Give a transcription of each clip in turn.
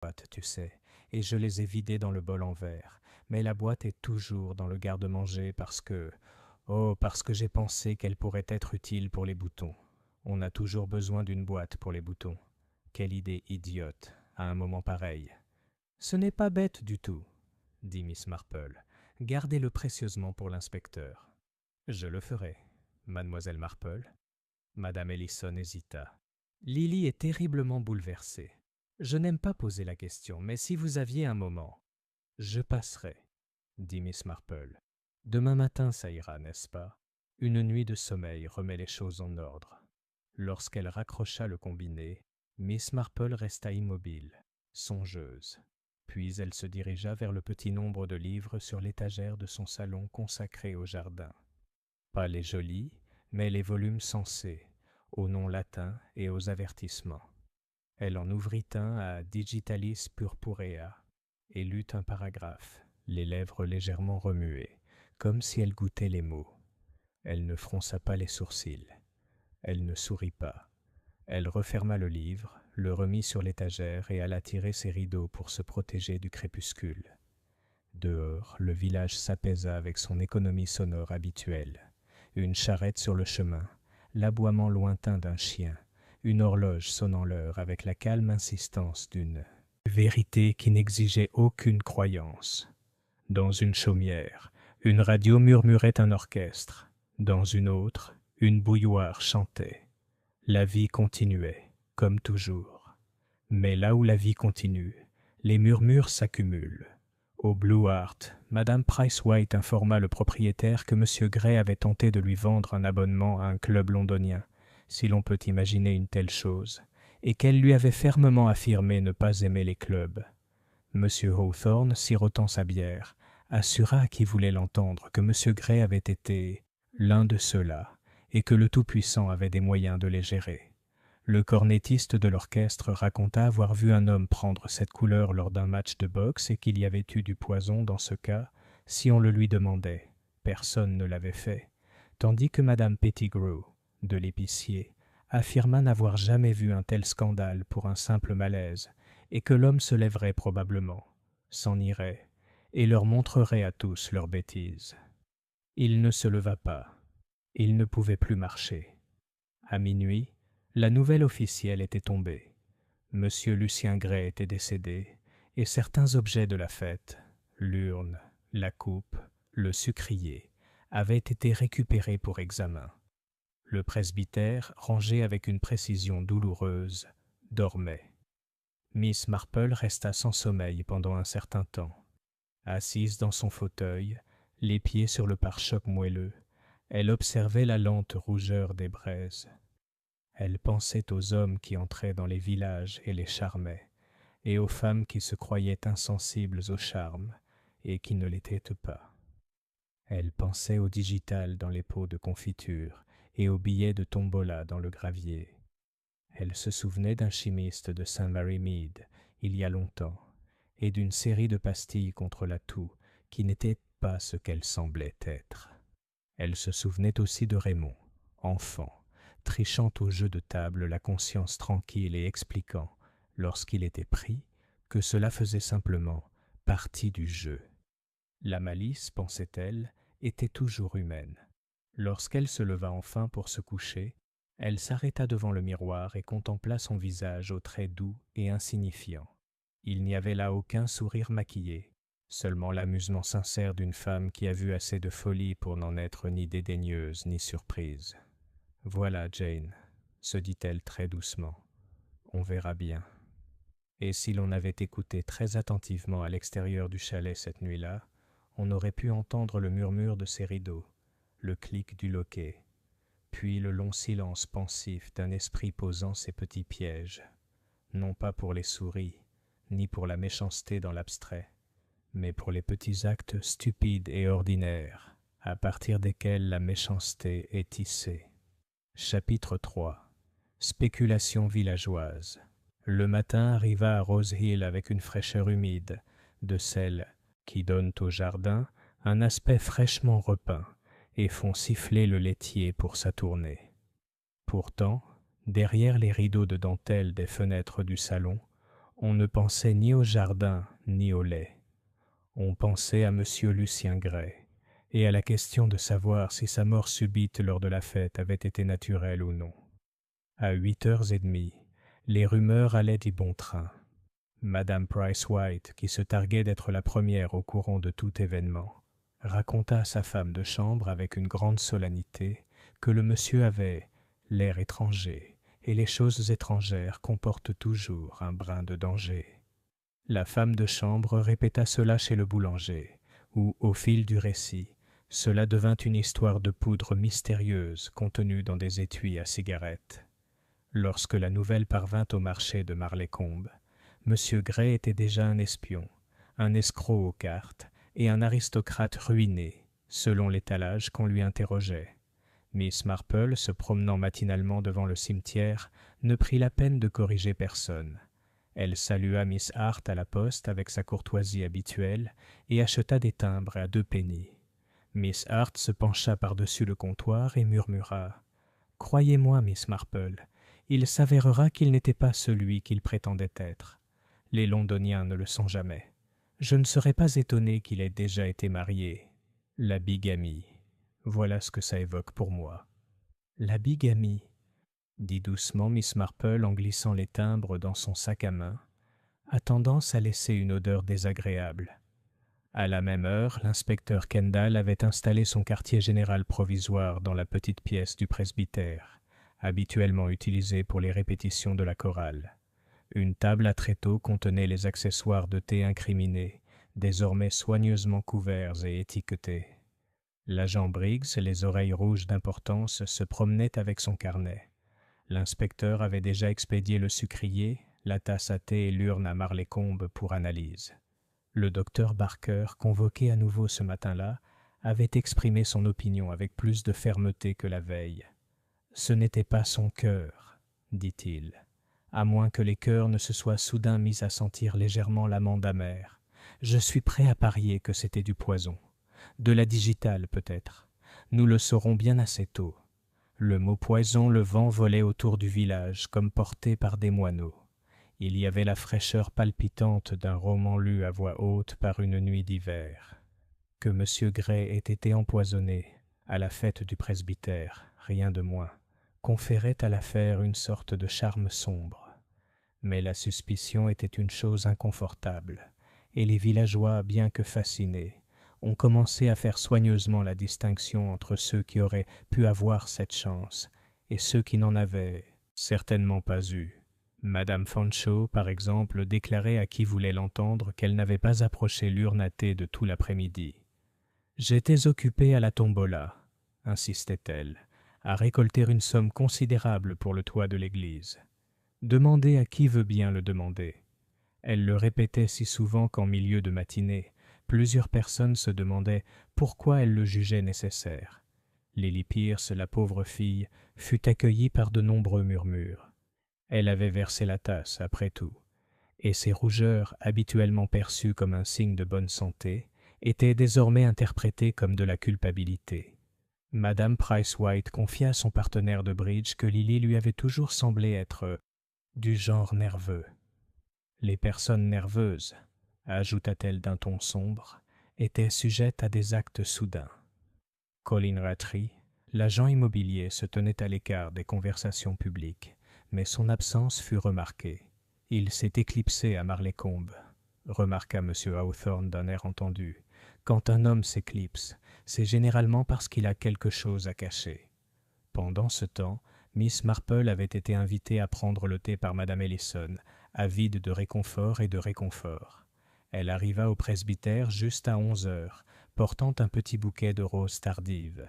boîte, tu sais, et je les ai vidées dans le bol en verre. Mais la boîte est toujours dans le garde-manger parce que j'ai pensé qu'elle pourrait être utile pour les boutons. On a toujours besoin d'une boîte pour les boutons. Quelle idée idiote, à un moment pareil. Ce n'est pas bête du tout, dit Miss Marple. Gardez-le précieusement pour l'inspecteur. Je le ferai, mademoiselle Marple. Madame Ellison hésita. Lily est terriblement bouleversée. Je n'aime pas poser la question, mais si vous aviez un moment. Je passerai, dit Miss Marple. Demain matin, ça ira, n'est-ce pas? Une nuit de sommeil remet les choses en ordre. Lorsqu'elle raccrocha le combiné, Miss Marple resta immobile, songeuse. Puis elle se dirigea vers le petit nombre de livres sur l'étagère de son salon consacré au jardin. Pas les jolis, mais les volumes censés, aux noms latins et aux avertissements. Elle en ouvrit un à Digitalis purpurea et lut un paragraphe, les lèvres légèrement remuées, comme si elle goûtait les mots. Elle ne fronça pas les sourcils. Elle ne sourit pas. Elle referma le livre, le remit sur l'étagère et alla tirer ses rideaux pour se protéger du crépuscule. Dehors, le village s'apaisa avec son économie sonore habituelle. Une charrette sur le chemin, l'aboiement lointain d'un chien, une horloge sonnant l'heure avec la calme insistance d'une vérité qui n'exigeait aucune croyance. Dans une chaumière, une radio murmurait un orchestre. Dans une autre, une bouilloire chantait. La vie continuait, comme toujours. Mais là où la vie continue, les murmures s'accumulent. Au Blue Hart, Madame Price-White informa le propriétaire que M. Gray avait tenté de lui vendre un abonnement à un club londonien, si l'on peut imaginer une telle chose, et qu'elle lui avait fermement affirmé ne pas aimer les clubs. M. Hawthorne, sirotant sa bière, assura à qui voulait l'entendre que M. Gray avait été l'un de ceux-là, et que le Tout-Puissant avait des moyens de les gérer. Le cornettiste de l'orchestre raconta avoir vu un homme prendre cette couleur lors d'un match de boxe et qu'il y avait eu du poison dans ce cas, si on le lui demandait. Personne ne l'avait fait, tandis que Madame Pettigrew, de l'épicier, affirma n'avoir jamais vu un tel scandale pour un simple malaise, et que l'homme se lèverait probablement, s'en irait, et leur montrerait à tous leurs bêtises. Il ne se leva pas. Il ne pouvait plus marcher. À minuit, la nouvelle officielle était tombée. Monsieur Lucien Gray était décédé, et certains objets de la fête, l'urne, la coupe, le sucrier, avaient été récupérés pour examen. Le presbytère, rangé avec une précision douloureuse, dormait. Miss Marple resta sans sommeil pendant un certain temps. Assise dans son fauteuil, les pieds sur le pare-choc moelleux, elle observait la lente rougeur des braises. Elle pensait aux hommes qui entraient dans les villages et les charmaient, et aux femmes qui se croyaient insensibles au charme et qui ne l'étaient pas. Elle pensait au digital dans les pots de confiture et aux billets de tombola dans le gravier. Elle se souvenait d'un chimiste de Saint-Mary-Mead, il y a longtemps, et d'une série de pastilles contre la toux qui n'étaient pas ce qu'elles semblaient être. Elle se souvenait aussi de Raymond, enfant, trichant au jeu de table la conscience tranquille et expliquant, lorsqu'il était pris, que cela faisait simplement partie du jeu. La malice, pensait-elle, était toujours humaine. Lorsqu'elle se leva enfin pour se coucher, elle s'arrêta devant le miroir et contempla son visage aux traits doux et insignifiants. Il n'y avait là aucun sourire maquillé, seulement l'amusement sincère d'une femme qui a vu assez de folie pour n'en être ni dédaigneuse ni surprise. « Voilà, Jane, » se dit-elle très doucement, « on verra bien. » Et si l'on avait écouté très attentivement à l'extérieur du chalet cette nuit-là, on aurait pu entendre le murmure de ses rideaux, le clic du loquet, puis le long silence pensif d'un esprit posant ses petits pièges, non pas pour les souris, ni pour la méchanceté dans l'abstrait, mais pour les petits actes stupides et ordinaires, à partir desquels la méchanceté est tissée. Chapitre 3. Spéculation villageoise. Le matin arriva à Rose Hill avec une fraîcheur humide, de celles qui donnent au jardin un aspect fraîchement repeint et font siffler le laitier pour sa tournée. Pourtant, derrière les rideaux de dentelle des fenêtres du salon, On ne pensait ni au jardin, ni au lait. On pensait à monsieur Lucien Gray, et à la question de savoir si sa mort subite lors de la fête avait été naturelle ou non. À 8h30, les rumeurs allaient du bon train. Madame Price White, qui se targuait d'être la première au courant de tout événement, raconta à sa femme de chambre avec une grande solennité que le monsieur avait l'air étranger, et les choses étrangères comportent toujours un brin de danger. La femme de chambre répéta cela chez le boulanger, où, au fil du récit, cela devint une histoire de poudre mystérieuse contenue dans des étuis à cigarettes. Lorsque la nouvelle parvint au marché de Marlécombe, M. Gray était déjà un espion, un escroc aux cartes et un aristocrate ruiné, selon l'étalage qu'on lui interrogeait. Miss Marple, se promenant matinalement devant le cimetière, ne prit la peine de corriger personne. Elle salua Miss Hart à la poste avec sa courtoisie habituelle et acheta des timbres à 2 pennies. Miss Hart se pencha par-dessus le comptoir et murmura « Croyez-moi, Miss Marple, il s'avérera qu'il n'était pas celui qu'il prétendait être. Les Londoniens ne le sont jamais. Je ne serais pas étonné qu'il ait déjà été marié. La bigamie, voilà ce que ça évoque pour moi. » « La bigamie » dit doucement Miss Marple en glissant les timbres dans son sac à main, a tendance à laisser une odeur désagréable. À la même heure, l'inspecteur Kendall avait installé son quartier général provisoire dans la petite pièce du presbytère, habituellement utilisée pour les répétitions de la chorale. Une table à tréteaux contenait les accessoires de thé incriminés, désormais soigneusement couverts et étiquetés. L'agent Briggs, les oreilles rouges d'importance, se promenait avec son carnet. L'inspecteur avait déjà expédié le sucrier, la tasse à thé et l'urne à Marlécombe pour analyse. Le docteur Barker, convoqué à nouveau ce matin-là, avait exprimé son opinion avec plus de fermeté que la veille. « Ce n'était pas son cœur, dit-il, à moins que les cœurs ne se soient soudain mis à sentir légèrement l'amande amère. Je suis prêt à parier que c'était du poison. De la digitale peut-être. Nous le saurons bien assez tôt. » Le mot poison, le vent volait autour du village, comme porté par des moineaux. Il y avait la fraîcheur palpitante d'un roman lu à voix haute par une nuit d'hiver. Que M. Gray ait été empoisonné, à la fête du presbytère, rien de moins, conférait à l'affaire une sorte de charme sombre. Mais la suspicion était une chose inconfortable, et les villageois, bien que fascinés, ont commencé à faire soigneusement la distinction entre ceux qui auraient pu avoir cette chance et ceux qui n'en avaient certainement pas eu. Madame Fanchaud, par exemple, déclarait à qui voulait l'entendre qu'elle n'avait pas approché l'urne à thé de tout l'après-midi. « J'étais occupée à la tombola, » insistait-elle, « à récolter une somme considérable pour le toit de l'église. Demandez à qui veut bien le demander. » Elle le répétait si souvent qu'en milieu de matinée, plusieurs personnes se demandaient pourquoi elle le jugeait nécessaire. Lily Pierce, la pauvre fille, fut accueillie par de nombreux murmures. Elle avait versé la tasse, après tout, et ses rougeurs, habituellement perçues comme un signe de bonne santé, étaient désormais interprétées comme de la culpabilité. Madame Price White confia à son partenaire de bridge que Lily lui avait toujours semblé être du genre nerveux. Les personnes nerveuses, ajouta-t-elle d'un ton sombre, étaient sujettes à des actes soudains. Colin Rattray, l'agent immobilier, se tenait à l'écart des conversations publiques, mais son absence fut remarquée. « Il s'est éclipsé à Marlécombe », remarqua M. Hawthorne d'un air entendu. « Quand un homme s'éclipse, c'est généralement parce qu'il a quelque chose à cacher. » Pendant ce temps, Miss Marple avait été invitée à prendre le thé par Madame Ellison, avide de réconfort et de réconfort. Elle arriva au presbytère juste à 11h, portant un petit bouquet de roses tardives.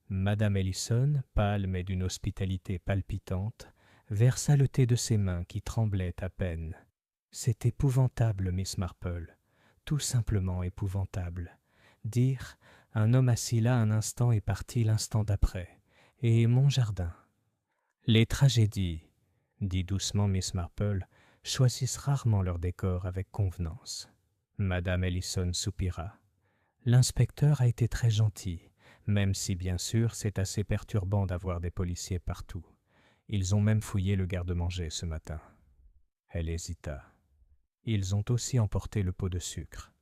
Madame Ellison, pâle mais d'une hospitalité palpitante, versa le thé de ses mains qui tremblaient à peine. « C'est épouvantable, Miss Marple, tout simplement épouvantable. Dire « un homme assis là un instant et parti l'instant d'après, et mon jardin. » Les tragédies, dit doucement Miss Marple, choisissent rarement leur décor avec convenance. Madame Ellison soupira. L'inspecteur a été très gentil, même si bien sûr c'est assez perturbant d'avoir des policiers partout. Ils ont même fouillé le garde-manger ce matin. Elle hésita. Ils ont aussi emporté le pot de sucre.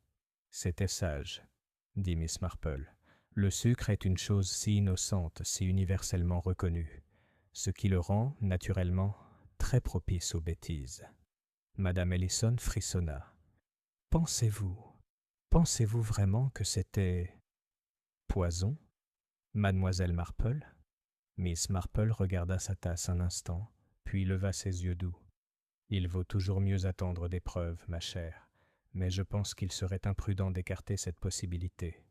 C'était sage, dit Miss Marple. Le sucre est une chose si innocente, si universellement reconnue, ce qui le rend, naturellement, très propice aux bêtises. Madame Ellison frissonna. Pensez-vous, pensez-vous vraiment que c'était poison, mademoiselle Marple? Miss Marple regarda sa tasse un instant, puis leva ses yeux doux. Il vaut toujours mieux attendre des preuves, ma chère, mais je pense qu'il serait imprudent d'écarter cette possibilité.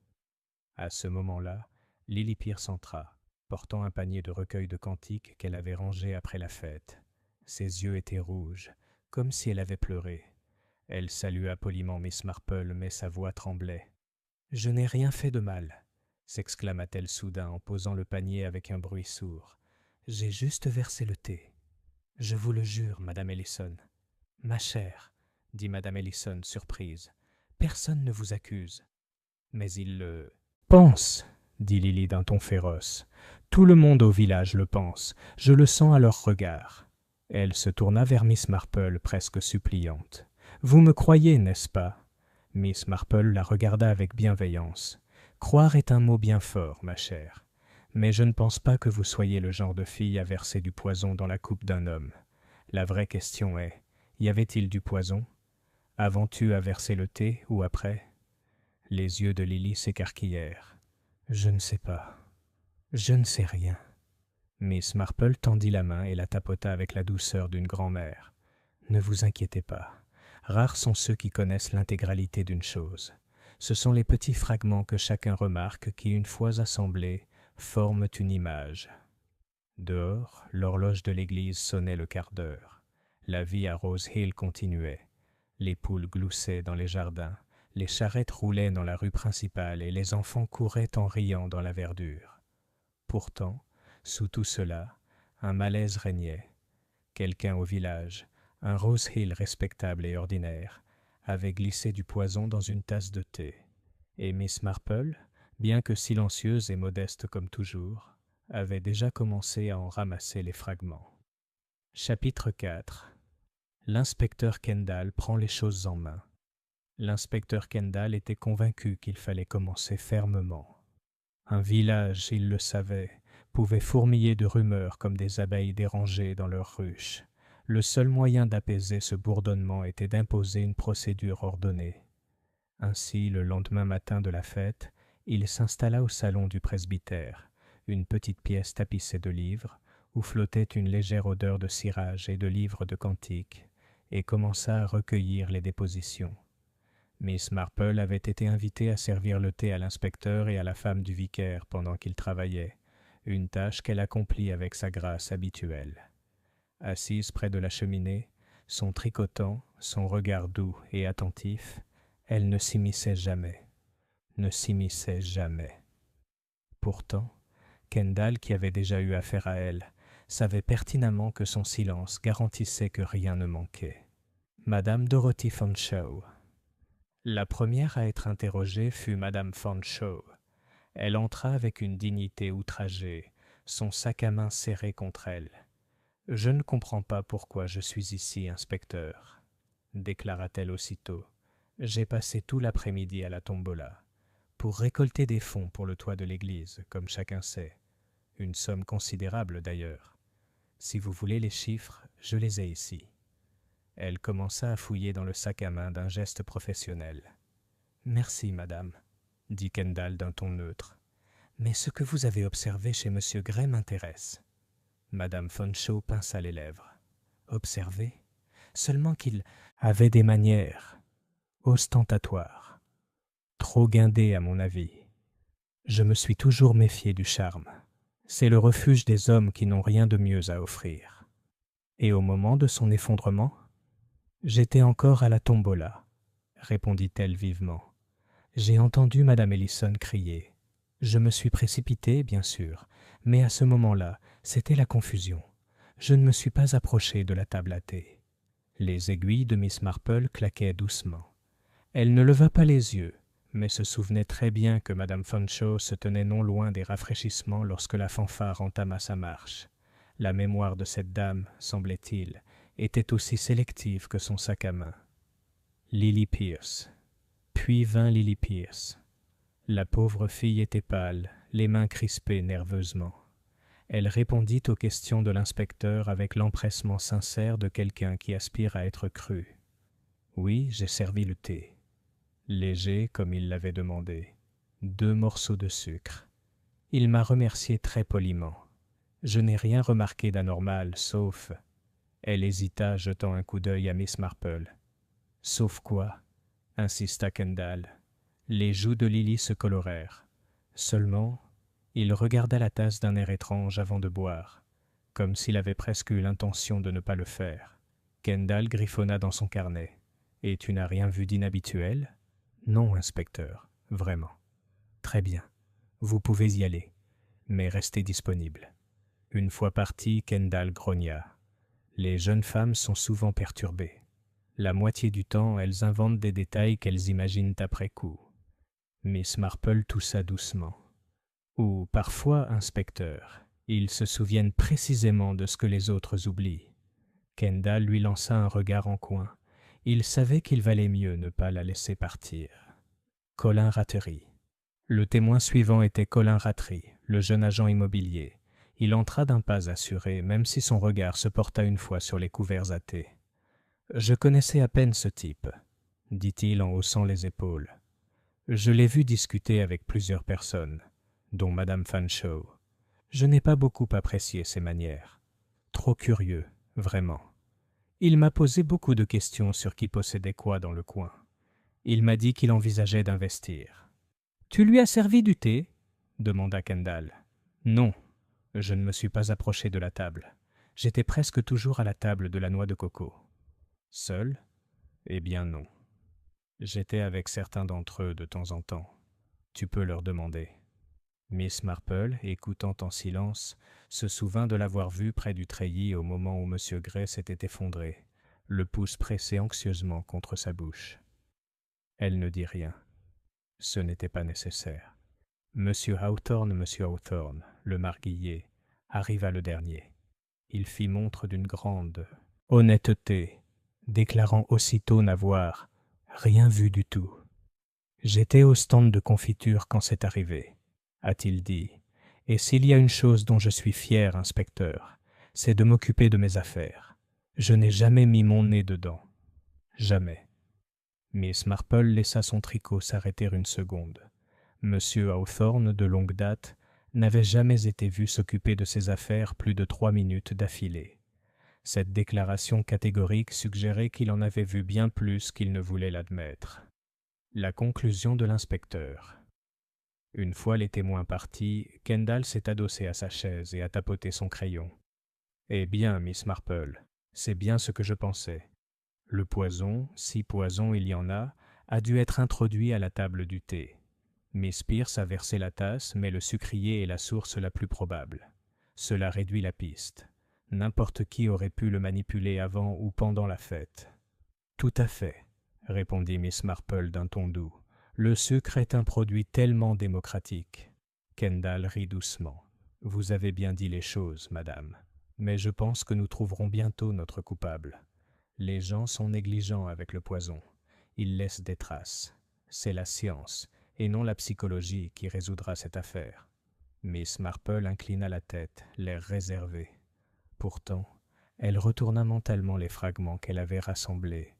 À ce moment-là, Lily Pierce entra, portant un panier de recueils de cantiques qu'elle avait rangé après la fête. Ses yeux étaient rouges, comme si elle avait pleuré. Elle salua poliment Miss Marple, mais sa voix tremblait. « Je n'ai rien fait de mal », s'exclama-t-elle soudain en posant le panier avec un bruit sourd. « J'ai juste versé le thé. Je vous le jure, Madame Ellison. »« Ma chère, » dit Madame Ellison, surprise, « personne ne vous accuse. »« Mais il le pense, » dit Lily d'un ton féroce. « Tout le monde au village le pense. Je le sens à leur regard. » Elle se tourna vers Miss Marple, presque suppliante. « Vous me croyez, n'est-ce pas ?» Miss Marple la regarda avec bienveillance. « Croire est un mot bien fort, ma chère. Mais je ne pense pas que vous soyez le genre de fille à verser du poison dans la coupe d'un homme. La vraie question est, y avait-il du poison? Avant-tu à verser le thé ou après ?» Les yeux de Lily s'écarquillèrent. « Je ne sais pas. Je ne sais rien. » Miss Marple tendit la main et la tapota avec la douceur d'une grand-mère. « Ne vous inquiétez pas. Rares sont ceux qui connaissent l'intégralité d'une chose. Ce sont les petits fragments que chacun remarque qui, une fois assemblés, forment une image. » Dehors, l'horloge de l'église sonnait le quart d'heure. La vie à Rose Hill continuait. Les poules gloussaient dans les jardins, les charrettes roulaient dans la rue principale et les enfants couraient en riant dans la verdure. Pourtant, sous tout cela, un malaise régnait. Quelqu'un au village, un Rose Hill respectable et ordinaire, avait glissé du poison dans une tasse de thé. Et Miss Marple, bien que silencieuse et modeste comme toujours, avait déjà commencé à en ramasser les fragments. Chapitre 4. L'inspecteur Kendall prend les choses en main. L'inspecteur Kendall était convaincu qu'il fallait commencer fermement. Un village, il le savait, pouvait fourmiller de rumeurs comme des abeilles dérangées dans leurs ruches. Le seul moyen d'apaiser ce bourdonnement était d'imposer une procédure ordonnée. Ainsi, le lendemain matin de la fête, il s'installa au salon du presbytère, une petite pièce tapissée de livres, où flottait une légère odeur de cirage et de livres de cantiques, et commença à recueillir les dépositions. Miss Marple avait été invitée à servir le thé à l'inspecteur et à la femme du vicaire pendant qu'ils travaillaient, une tâche qu'elle accomplit avec sa grâce habituelle. Assise près de la cheminée, son tricotant, son regard doux et attentif, elle ne s'immisçait jamais, ne s'immisçait jamais. Pourtant, Kendall, qui avait déjà eu affaire à elle, savait pertinemment que son silence garantissait que rien ne manquait. Madame Dorothy Fanshawe. La première à être interrogée fut Madame Fanshawe. Elle entra avec une dignité outragée, son sac à main serré contre elle. « Je ne comprends pas pourquoi je suis ici, inspecteur, » déclara-t-elle aussitôt. « J'ai passé tout l'après-midi à la tombola, pour récolter des fonds pour le toit de l'église, comme chacun sait. Une somme considérable d'ailleurs. Si vous voulez les chiffres, je les ai ici. » Elle commença à fouiller dans le sac à main d'un geste professionnel. « Merci, madame, » dit Kendall d'un ton neutre. « Mais ce que vous avez observé chez M. Gray m'intéresse. » Madame Fanshawe pinça les lèvres. « Observé ? Seulement qu'il avait des manières ostentatoires, trop guindées à mon avis. Je me suis toujours méfié du charme. C'est le refuge des hommes qui n'ont rien de mieux à offrir. » Et au moment de son effondrement, « J'étais encore à la tombola, » répondit-elle vivement. « J'ai entendu Madame Ellison crier. Je me suis précipité, bien sûr, mais à ce moment-là, c'était la confusion. Je ne me suis pas approché de la table à thé. » Les aiguilles de Miss Marple claquaient doucement. Elle ne leva pas les yeux, mais se souvenait très bien que Madame Fanshawe se tenait non loin des rafraîchissements lorsque la fanfare entama sa marche. La mémoire de cette dame, semblait-il, était aussi sélective que son sac à main. Lily Pierce. Puis vint Lily Pierce. La pauvre fille était pâle, les mains crispées nerveusement. Elle répondit aux questions de l'inspecteur avec l'empressement sincère de quelqu'un qui aspire à être cru. « Oui, j'ai servi le thé. » Léger comme il l'avait demandé. 2 morceaux de sucre. Il m'a remercié très poliment. Je n'ai rien remarqué d'anormal, sauf... Elle hésita, jetant un coup d'œil à Miss Marple. « Sauf quoi ?» insista Kendall. Les joues de Lily se colorèrent. Seulement, il regarda la tasse d'un air étrange avant de boire, comme s'il avait presque eu l'intention de ne pas le faire. Kendall griffonna dans son carnet. « Et tu n'as rien vu d'inhabituel ?»« Non, inspecteur, vraiment. »« Très bien. Vous pouvez y aller, mais restez disponible. » Une fois parti, Kendall grogna. Les jeunes femmes sont souvent perturbées. La moitié du temps, elles inventent des détails qu'elles imaginent après coup. Miss Marple toussa doucement. Ou parfois, inspecteur, ils se souviennent précisément de ce que les autres oublient. Kendall lui lança un regard en coin. Il savait qu'il valait mieux ne pas la laisser partir. Colin Ratery. Le témoin suivant était Colin Ratery, le jeune agent immobilier. Il entra d'un pas assuré, même si son regard se porta une fois sur les couverts à thé. « Je connaissais à peine ce type, » dit-il en haussant les épaules. « Je l'ai vu discuter avec plusieurs personnes, dont Madame Fanshawe. Je n'ai pas beaucoup apprécié ses manières. Trop curieux, vraiment. Il m'a posé beaucoup de questions sur qui possédait quoi dans le coin. Il m'a dit qu'il envisageait d'investir. »« Tu lui as servi du thé ?» demanda Kendall. « Non, je ne me suis pas approché de la table. J'étais presque toujours à la table de la noix de coco. »« Seul ? Eh bien non. J'étais avec certains d'entre eux de temps en temps. Tu peux leur demander. » Miss Marple, écoutant en silence, se souvint de l'avoir vu près du treillis au moment où M. Gray s'était effondré, le pouce pressé anxieusement contre sa bouche. Elle ne dit rien. Ce n'était pas nécessaire. M. Hawthorne, le marguillier, arriva le dernier. Il fit montre d'une grande honnêteté, déclarant aussitôt n'avoir rien vu du tout. « J'étais au stand de confiture quand c'est arrivé, » a-t-il dit, « et s'il y a une chose dont je suis fier, inspecteur, c'est de m'occuper de mes affaires. Je n'ai jamais mis mon nez dedans. Jamais. » Miss Marple laissa son tricot s'arrêter une seconde. Monsieur Hawthorne, de longue date, n'avait jamais été vu s'occuper de ses affaires plus de 3 minutes d'affilée. Cette déclaration catégorique suggérait qu'il en avait vu bien plus qu'il ne voulait l'admettre. La conclusion de l'inspecteur. Une fois les témoins partis, Kendall s'est adossé à sa chaise et a tapoté son crayon. « Eh bien, Miss Marple, c'est bien ce que je pensais. Le poison, si poison il y en a dû être introduit à la table du thé. Miss Pierce a versé la tasse, mais le sucrier est la source la plus probable. Cela réduit la piste. N'importe qui aurait pu le manipuler avant ou pendant la fête. »« Tout à fait, » répondit Miss Marple d'un ton doux. « Le sucre est un produit tellement démocratique. » Kendall rit doucement. « Vous avez bien dit les choses, madame. Mais je pense que nous trouverons bientôt notre coupable. Les gens sont négligents avec le poison. Ils laissent des traces. C'est la science, et non la psychologie, qui résoudra cette affaire. » Miss Marple inclina la tête, l'air réservé. Pourtant, elle retourna mentalement les fragments qu'elle avait rassemblés.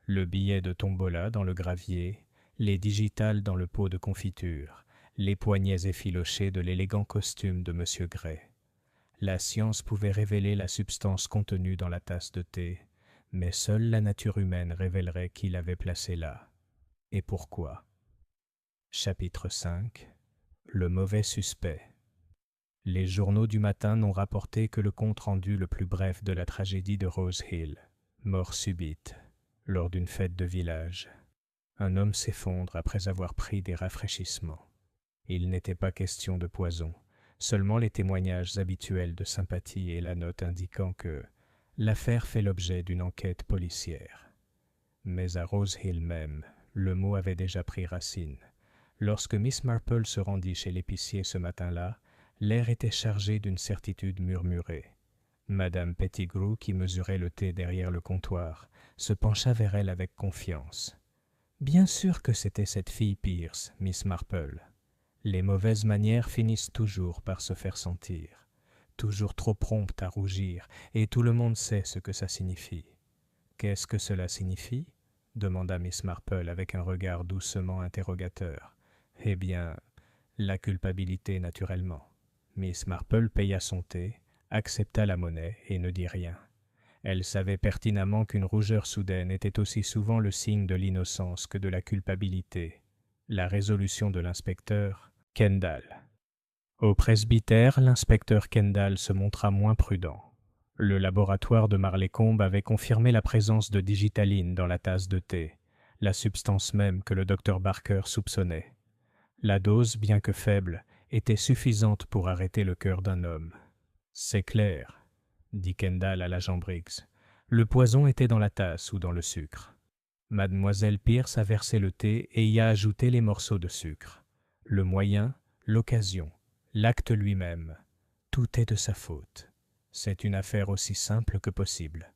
Le billet de tombola dans le gravier, les digitales dans le pot de confiture, les poignets effilochés de l'élégant costume de M. Gray. La science pouvait révéler la substance contenue dans la tasse de thé, mais seule la nature humaine révélerait qui l'avait placée là. Et pourquoi? Chapitre 5. Le mauvais suspect. Les journaux du matin n'ont rapporté que le compte-rendu le plus bref de la tragédie de Rose Hill. Mort subite, lors d'une fête de village. Un homme s'effondre après avoir pris des rafraîchissements. Il n'était pas question de poison, seulement les témoignages habituels de sympathie et la note indiquant que l'affaire fait l'objet d'une enquête policière. Mais à Rose Hill même, le mot avait déjà pris racine. Lorsque Miss Marple se rendit chez l'épicier ce matin-là, l'air était chargé d'une certitude murmurée. Madame Pettigrew, qui mesurait le thé derrière le comptoir, se pencha vers elle avec confiance. Bien sûr que c'était cette fille Pierce, Miss Marple. Les mauvaises manières finissent toujours par se faire sentir, toujours trop promptes à rougir, et tout le monde sait ce que ça signifie. Qu'est-ce que cela signifie ? Demanda Miss Marple avec un regard doucement interrogateur. Eh bien, la culpabilité naturellement. Miss Marple paya son thé, accepta la monnaie et ne dit rien. Elle savait pertinemment qu'une rougeur soudaine était aussi souvent le signe de l'innocence que de la culpabilité. La résolution de l'inspecteur, Kendall. Au presbytère, l'inspecteur Kendall se montra moins prudent. Le laboratoire de Marleycombe avait confirmé la présence de digitaline dans la tasse de thé, la substance même que le docteur Barker soupçonnait. La dose, bien que faible, était suffisante pour arrêter le cœur d'un homme. « C'est clair », dit Kendall à l'agent Briggs. « Le poison était dans la tasse ou dans le sucre. Mademoiselle Pierce a versé le thé et y a ajouté les morceaux de sucre. Le moyen, l'occasion, l'acte lui-même, tout est de sa faute. C'est une affaire aussi simple que possible. »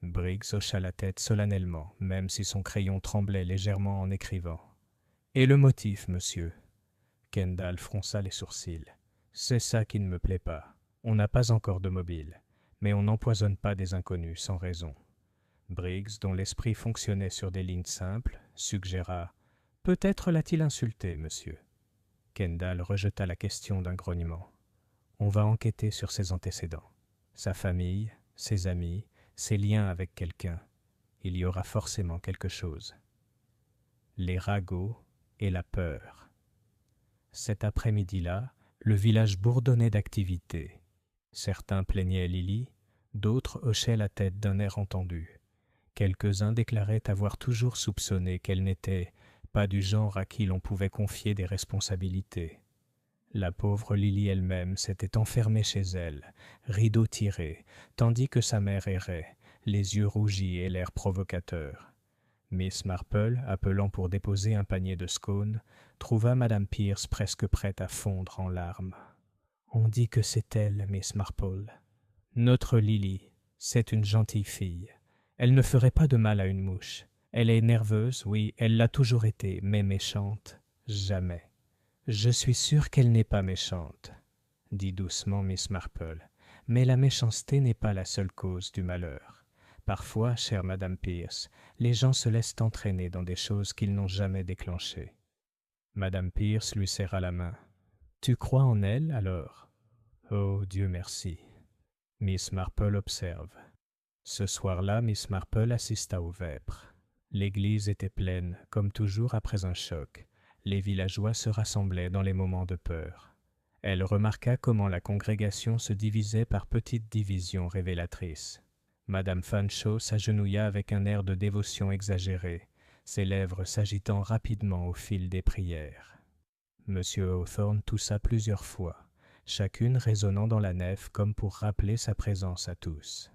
Briggs hocha la tête solennellement, même si son crayon tremblait légèrement en écrivant. « Et le motif, monsieur ?» Kendall fronça les sourcils. « C'est ça qui ne me plaît pas. On n'a pas encore de mobile, mais on n'empoisonne pas des inconnus sans raison. » Briggs, dont l'esprit fonctionnait sur des lignes simples, suggéra « Peut-être l'a-t-il insulté, monsieur ?» Kendall rejeta la question d'un grognement. « On va enquêter sur ses antécédents. Sa famille, ses amis, ses liens avec quelqu'un. Il y aura forcément quelque chose. » Les ragots et la peur. Cet après-midi-là, le village bourdonnait d'activité. Certains plaignaient Lily, d'autres hochaient la tête d'un air entendu. Quelques-uns déclaraient avoir toujours soupçonné qu'elle n'était pas du genre à qui l'on pouvait confier des responsabilités. La pauvre Lily elle-même s'était enfermée chez elle, rideau tiré, tandis que sa mère errait, les yeux rougis et l'air provocateur. Miss Marple, appelant pour déposer un panier de scones, trouva Madame Pierce presque prête à fondre en larmes. « On dit que c'est elle, Miss Marple. Notre Lily, c'est une gentille fille. Elle ne ferait pas de mal à une mouche. Elle est nerveuse, oui, elle l'a toujours été, mais méchante, jamais. » « Je suis sûre qu'elle n'est pas méchante, » dit doucement Miss Marple, « mais la méchanceté n'est pas la seule cause du malheur. Parfois, chère Madame Pierce, les gens se laissent entraîner dans des choses qu'ils n'ont jamais déclenchées. » Madame Pierce lui serra la main. « Tu crois en elle, alors ?»« Oh, Dieu merci. » Miss Marple observe. Ce soir-là, Miss Marple assista aux vêpres. L'église était pleine, comme toujours après un choc. Les villageois se rassemblaient dans les moments de peur. Elle remarqua comment la congrégation se divisait par petites divisions révélatrices. Madame Fanshawe s'agenouilla avec un air de dévotion exagérée, ses lèvres s'agitant rapidement au fil des prières. Monsieur Hawthorne toussa plusieurs fois, chacune résonnant dans la nef comme pour rappeler sa présence à tous.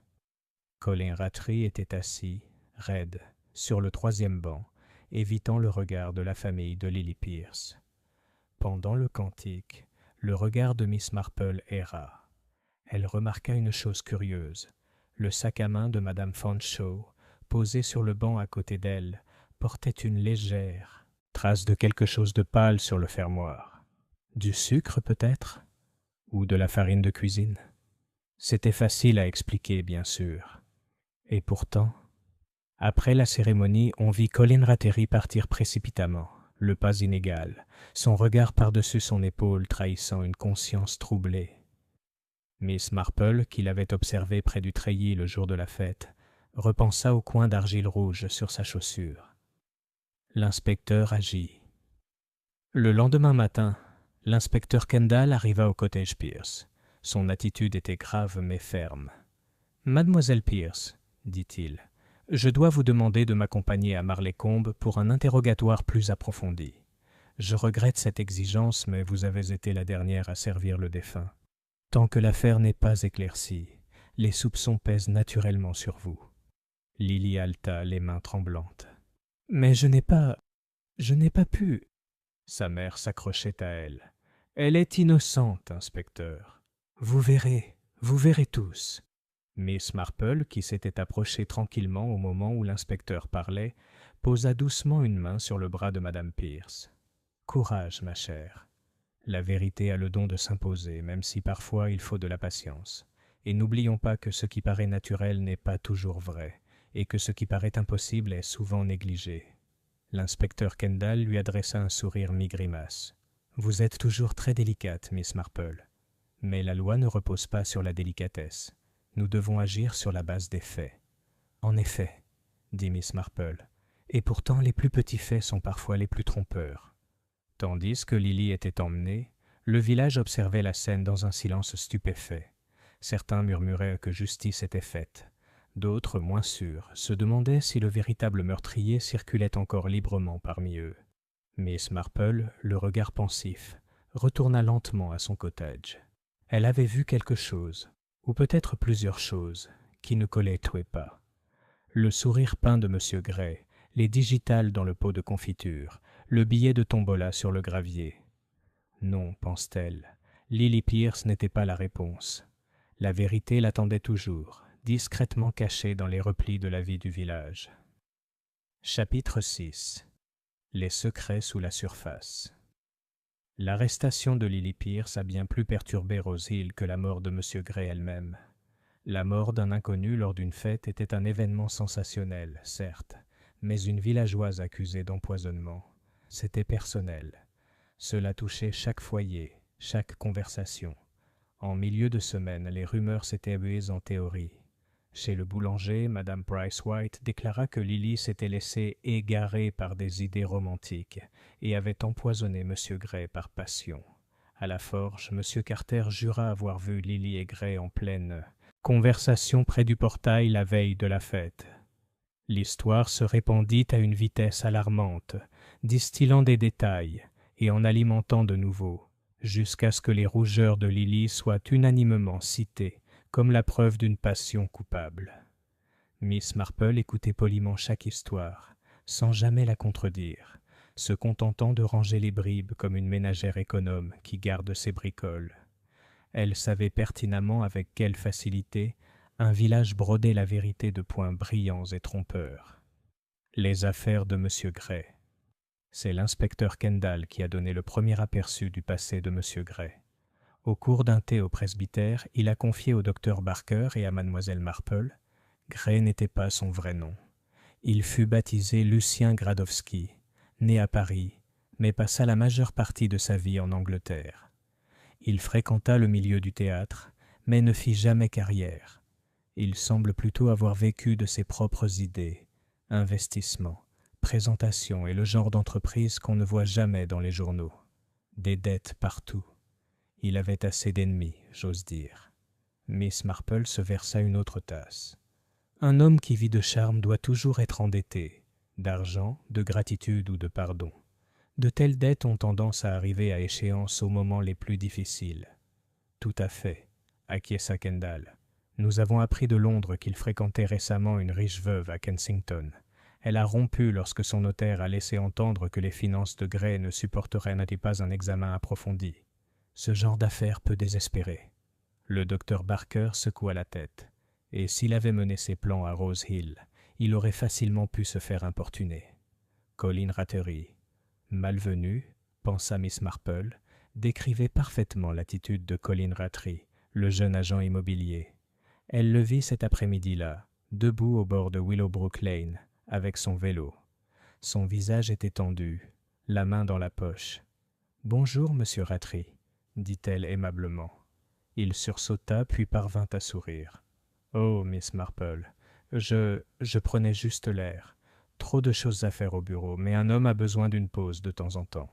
Colin Rattray était assis, raide, sur le troisième banc, évitant le regard de la famille de Lily Pierce. Pendant le cantique, le regard de Miss Marple erra. Elle remarqua une chose curieuse. Le sac à main de Madame Fanshawe, posé sur le banc à côté d'elle, portait une légère trace de quelque chose de pâle sur le fermoir. Du sucre peut-être ? Ou de la farine de cuisine ? C'était facile à expliquer, bien sûr. Et pourtant... Après la cérémonie, on vit Colin Rattray partir précipitamment, le pas inégal, son regard par-dessus son épaule trahissant une conscience troublée. Miss Marple, qui l'avait observé près du treillis le jour de la fête, repensa au coin d'argile rouge sur sa chaussure. L'inspecteur agit. Le lendemain matin, l'inspecteur Kendall arriva au cottage Pierce. Son attitude était grave mais ferme. « Mademoiselle Pierce, dit-il, je dois vous demander de m'accompagner à Marleycombe pour un interrogatoire plus approfondi. Je regrette cette exigence, mais vous avez été la dernière à servir le défunt. Tant que l'affaire n'est pas éclaircie, les soupçons pèsent naturellement sur vous. » Lily haleta, les mains tremblantes. « Mais je n'ai pas pu. » Sa mère s'accrochait à elle. « Elle est innocente, inspecteur. Vous verrez tous. Miss Marple, qui s'était approchée tranquillement au moment où l'inspecteur parlait, posa doucement une main sur le bras de madame Pierce. « Courage, ma chère. La vérité a le don de s'imposer, même si parfois il faut de la patience. Et n'oublions pas que ce qui paraît naturel n'est pas toujours vrai, et que ce qui paraît impossible est souvent négligé. » L'inspecteur Kendall lui adressa un sourire mi-grimace. « Vous êtes toujours très délicate, Miss Marple. Mais la loi ne repose pas sur la délicatesse. Nous devons agir sur la base des faits. »« En effet, » dit Miss Marple, « et pourtant les plus petits faits sont parfois les plus trompeurs. » Tandis que Lily était emmenée, le village observait la scène dans un silence stupéfait. Certains murmuraient que justice était faite. D'autres, moins sûrs, se demandaient si le véritable meurtrier circulait encore librement parmi eux. Miss Marple, le regard pensif, retourna lentement à son cottage. Elle avait vu quelque chose, ou peut-être plusieurs choses, qui ne collaient pas. Le sourire peint de M. Gray, les digitales dans le pot de confiture, le billet de tombola sur le gravier. Non, pense-t-elle, Lily Pierce n'était pas la réponse. La vérité l'attendait toujours, discrètement cachée dans les replis de la vie du village. Chapitre 6. Les secrets sous la surface. L'arrestation de Lily Pierce a bien plus perturbé Rose Hill que la mort de M. Gray elle-même. La mort d'un inconnu lors d'une fête était un événement sensationnel, certes, mais une villageoise accusée d'empoisonnement, c'était personnel. Cela touchait chaque foyer, chaque conversation. En milieu de semaine, les rumeurs s'étaient huées en théorie. Chez le boulanger, Madame Price White déclara que Lily s'était laissée égarer par des idées romantiques et avait empoisonné M. Gray par passion. À la forge, M. Carter jura avoir vu Lily et Gray en pleine conversation près du portail la veille de la fête. L'histoire se répandit à une vitesse alarmante, distillant des détails et en alimentant de nouveaux, jusqu'à ce que les rougeurs de Lily soient unanimement citées comme la preuve d'une passion coupable. Miss Marple écoutait poliment chaque histoire, sans jamais la contredire, se contentant de ranger les bribes comme une ménagère économe qui garde ses bricoles. Elle savait pertinemment avec quelle facilité un village brodait la vérité de points brillants et trompeurs. Les affaires de M. Gray. C'est l'inspecteur Kendall qui a donné le premier aperçu du passé de M. Gray. Au cours d'un thé au presbytère, il a confié au docteur Barker et à mademoiselle Marple. Gray n'était pas son vrai nom. Il fut baptisé Lucien Gradowski, né à Paris, mais passa la majeure partie de sa vie en Angleterre. Il fréquenta le milieu du théâtre, mais ne fit jamais carrière. Il semble plutôt avoir vécu de ses propres idées, investissements, présentations et le genre d'entreprise qu'on ne voit jamais dans les journaux. Des dettes partout. Il avait assez d'ennemis, j'ose dire. Miss Marple se versa une autre tasse. Un homme qui vit de charme doit toujours être endetté, d'argent, de gratitude ou de pardon. De telles dettes ont tendance à arriver à échéance aux moments les plus difficiles. Tout à fait, acquiesça Kendall. Nous avons appris de Londres qu'il fréquentait récemment une riche veuve à Kensington. Elle a rompu lorsque son notaire a laissé entendre que les finances de Gray ne supporteraient pas un examen approfondi. Ce genre d'affaires peut désespérer. Le docteur Barker secoua la tête, et s'il avait mené ses plans à Rose Hill, il aurait facilement pu se faire importuner. Colin Rattery, malvenu, pensa Miss Marple, décrivait parfaitement l'attitude de Colin Rattery, le jeune agent immobilier. Elle le vit cet après-midi-là, debout au bord de Willowbrook Lane, avec son vélo. Son visage était tendu, la main dans la poche. « Bonjour, monsieur Rattery, » dit-elle aimablement. Il sursauta puis parvint à sourire. « Oh, Miss Marple, je prenais juste l'air. Trop de choses à faire au bureau, mais un homme a besoin d'une pause de temps en temps. »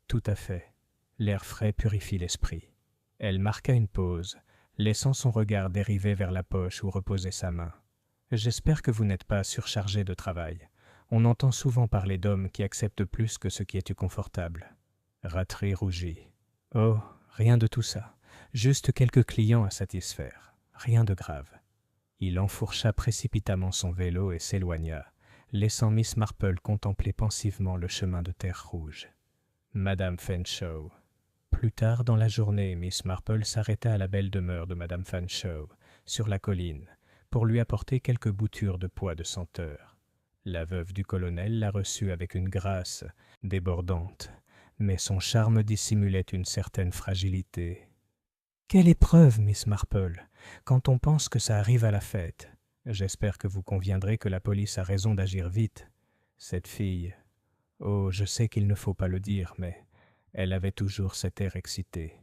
« Tout à fait. L'air frais purifie l'esprit. » Elle marqua une pause, laissant son regard dériver vers la poche où reposait sa main. « J'espère que vous n'êtes pas surchargé de travail. On entend souvent parler d'hommes qui acceptent plus que ce qui est confortable. » Rattery rougit. « Oh, rien de tout ça. Juste quelques clients à satisfaire. Rien de grave. » Il enfourcha précipitamment son vélo et s'éloigna, laissant Miss Marple contempler pensivement le chemin de terre rouge. Madame Fanshawe. Plus tard dans la journée, Miss Marple s'arrêta à la belle demeure de Madame Fanshawe, sur la colline, pour lui apporter quelques boutures de pois de senteur. La veuve du colonel la reçut avec une grâce débordante, mais son charme dissimulait une certaine fragilité. « Quelle épreuve, Miss Marple, quand on pense que ça arrive à la fête. J'espère que vous conviendrez que la police a raison d'agir vite. Cette fille... Oh, je sais qu'il ne faut pas le dire, mais elle avait toujours cet air excité,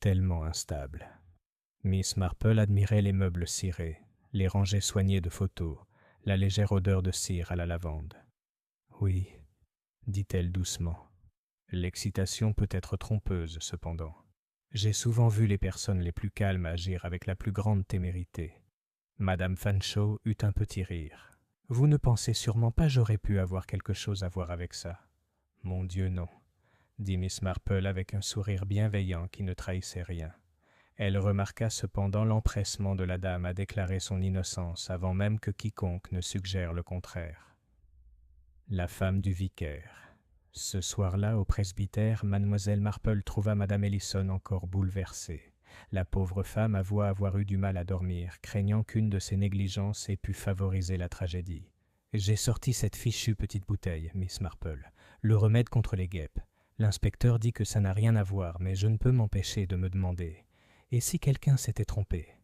tellement instable. » Miss Marple admirait les meubles cirés, les rangées soignées de photos, la légère odeur de cire à la lavande. « Oui, » dit-elle doucement. L'excitation peut être trompeuse, cependant. J'ai souvent vu les personnes les plus calmes agir avec la plus grande témérité. Madame Fanshawe eut un petit rire. « Vous ne pensez sûrement pas j'aurais pu avoir quelque chose à voir avec ça. »« Mon Dieu, non, » dit Miss Marple avec un sourire bienveillant qui ne trahissait rien. Elle remarqua cependant l'empressement de la dame à déclarer son innocence avant même que quiconque ne suggère le contraire. La femme du vicaire. Ce soir-là, au presbytère, mademoiselle Marple trouva madame Ellison encore bouleversée. La pauvre femme avoua avoir eu du mal à dormir, craignant qu'une de ses négligences ait pu favoriser la tragédie. « J'ai sorti cette fichue petite bouteille, Miss Marple, le remède contre les guêpes. L'inspecteur dit que ça n'a rien à voir, mais je ne peux m'empêcher de me demander. Et si quelqu'un s'était trompé ?»